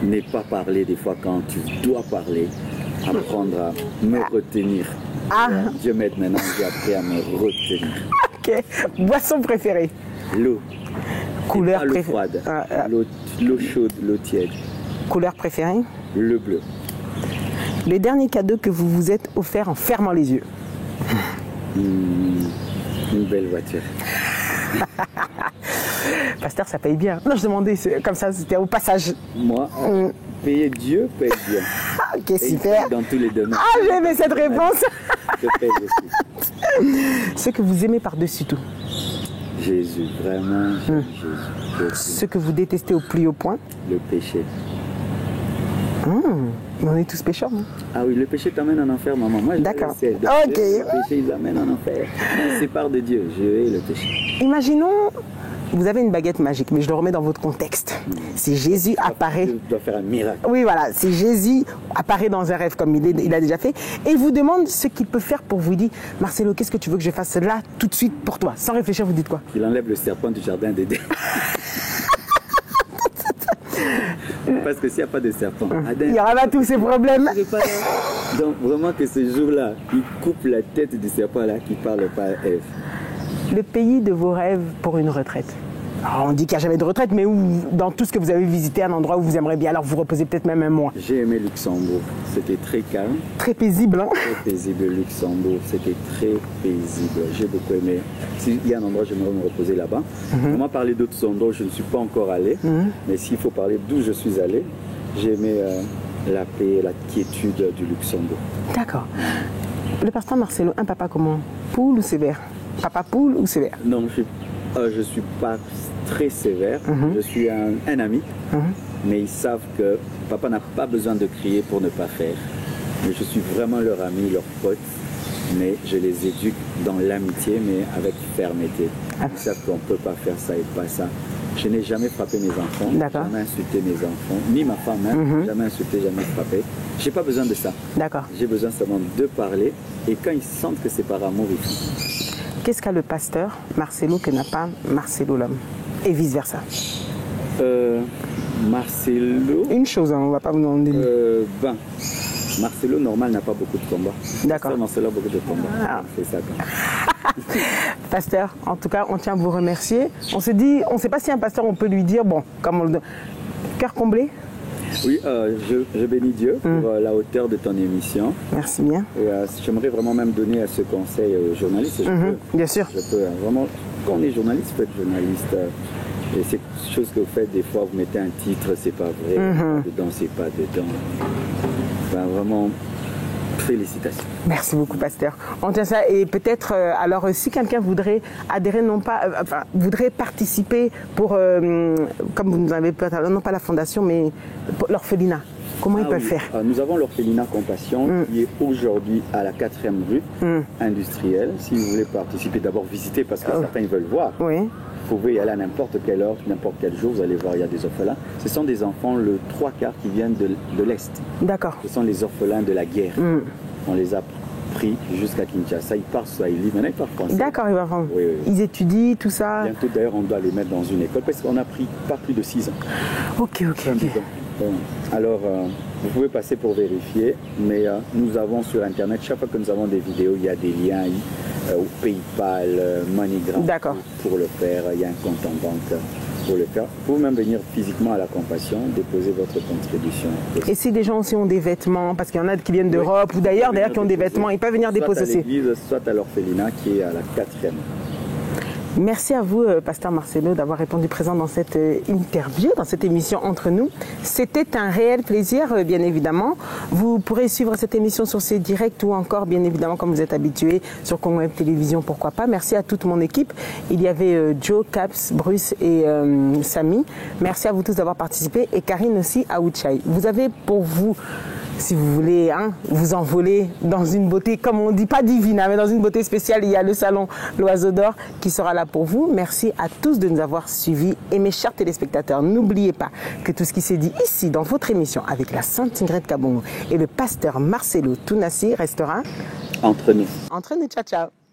Ne pas parler des fois quand tu dois parler. Apprendre à me retenir. Dieu m'aide maintenant, j'ai appris à me retenir. Ok. Boisson préférée? L'eau. Couleur préférée? L'eau froide. L'eau chaude, l'eau tiède. Couleur préférée? Le bleu. Le dernier cadeau que vous vous êtes offert en fermant les yeux? Une belle voiture. Pasteur, ça paye bien. Non, je demandais, comme ça, c'était au passage. Moi, payer Dieu paye bien. Ok, super. Dans tous les domaines. Ah, j'ai aimé cette réponse. Je paye aussi. Ce que vous aimez par-dessus tout? Jésus, vraiment. Jésus. Ce que vous détestez au plus haut point? Le péché. On est tous pécheurs, non? Ah oui, le péché t'amène en enfer, maman. Moi, d'accord. Ok. Le péché, il t'amène en enfer. On sépare de Dieu. Je hais le péché. Imaginons, vous avez une baguette magique, mais je le remets dans votre contexte. Si Jésus apparaît... Tu dois faire un miracle. Oui, voilà. Si Jésus apparaît dans un rêve, comme il a déjà fait, et il vous demande ce qu'il peut faire pour vous, il dit, Marcelo, qu'est-ce que tu veux que je fasse là, tout de suite, pour toi? Sans réfléchir, vous dites quoi? Il enlève le serpent du jardin d'Éden. Parce que s'il n'y a pas de serpent, il y aura pas tous ces problèmes. Donc vraiment que ce jour-là, il coupe la tête du serpent là qui parle pas à Ève. Le pays de vos rêves pour une retraite? Alors, on dit qu'il n'y a jamais de retraite, mais où, dans tout ce que vous avez visité, un endroit où vous aimeriez bien alors vous reposer peut-être même un mois? J'ai aimé Luxembourg, c'était très calme. Très paisible, hein? Très paisible, Luxembourg, c'était très paisible. J'ai beaucoup aimé. S'il y a un endroit, j'aimerais me reposer là-bas. On m'a parlé d'autres endroits où je ne suis pas encore allé, mais s'il faut parler d'où je suis allé, j'ai aimé la paix, la quiétude du Luxembourg. D'accord. Le pasteur Marcelo, un papa comment? Poule ou sévère? Papa poule ou sévère? Non, je suis pas très sévère. Je suis un ami, mais ils savent que papa n'a pas besoin de crier pour ne pas faire. Mais je suis vraiment leur ami, leur pote, mais je les éduque dans l'amitié, mais avec fermeté. Ils savent qu'on ne peut pas faire ça et pas ça. Je n'ai jamais frappé mes enfants, jamais insulté mes enfants, ni ma femme, jamais insulté, jamais frappé. Je n'ai pas besoin de ça. D'accord. J'ai besoin seulement de parler, et quand ils sentent que c'est par amour, ils font. Qu'est-ce qu'a le pasteur Marcelo que n'a pas Marcelo l'homme? Et vice-versa. Marcelo... Une chose, on ne va pas vous demander. Marcelo, normal, n'a pas beaucoup de combats. D'accord. Marcelo a beaucoup de combats. C'est ça. Pasteur, en tout cas, on tient à vous remercier. On s'est dit, on ne sait pas si un pasteur, on peut lui dire, bon, comme on le... Cœur comblé? Oui, je bénis Dieu pour la hauteur de ton émission. Merci bien. Et j'aimerais vraiment même donner ce conseil aux journalistes. Bien sûr. Je peux vraiment Quand on est journaliste, faites journaliste. Et c'est quelque chose que vous faites des fois, vous mettez un titre, c'est pas vrai, dedans, c'est pas dedans. Ben, vraiment, félicitations. Merci beaucoup, pasteur. On tient ça. Et peut-être, alors, si quelqu'un voudrait adhérer, voudrait participer pour, comme vous nous avez peut-être, non pas la fondation, mais l'orphelinat, comment ils peuvent faire? Nous avons l'orphelinat Compassion qui est aujourd'hui à la 4e rue industrielle. Si vous voulez participer, d'abord visiter parce que certains veulent voir. Oui. Vous pouvez y aller à n'importe quelle heure, n'importe quel jour, vous allez voir, il y a des orphelins. Ce sont des enfants, le 3/4 qui viennent de l'Est. D'accord. Ce sont les orphelins de la guerre. On les a pris jusqu'à Kinshasa. Ils parlent swahili, maintenant ils parlent français. D'accord, ils parlent. Oui. Ils étudient, tout ça. Bientôt d'ailleurs, on doit les mettre dans une école parce qu'on a pris pas plus de 6 ans. Ok. Bon. Alors, vous pouvez passer pour vérifier, mais nous avons sur Internet, chaque fois que nous avons des vidéos, il y a des liens au PayPal, MoneyGram pour le faire. Il y a un compte en banque pour le faire. Vous pouvez même venir physiquement à la Compassion, déposer votre contribution. Et si des gens aussi ont des vêtements, parce qu'il y en a qui viennent d'Europe ou d'ailleurs qui ont des vêtements, ils peuvent venir déposer aussi. Soit à l'église, soit à l'orphelinat qui est à la 4e. Merci à vous, pasteur Marcelo, d'avoir répondu présent dans cette interview, dans cette émission Entre nous. C'était un réel plaisir, bien évidemment. Vous pourrez suivre cette émission sur ces directs ou encore, bien évidemment, comme vous êtes habitués, sur Congo Web Télévision, pourquoi pas. Merci à toute mon équipe. Il y avait Joe, Caps, Bruce et Samy. Merci à vous tous d'avoir participé et Karine aussi à Ouchai. Vous avez pour vous, si vous voulez vous envoler dans une beauté, comme on dit, pas divine, mais dans une beauté spéciale, il y a le salon L'Oiseau d'Or qui sera là pour vous. Merci à tous de nous avoir suivis. Et mes chers téléspectateurs, n'oubliez pas que tout ce qui s'est dit ici dans votre émission avec la Sainte Ingrid Kabongo et le pasteur Marcelo Tounassi restera entre nous. Entre nous, ciao, ciao.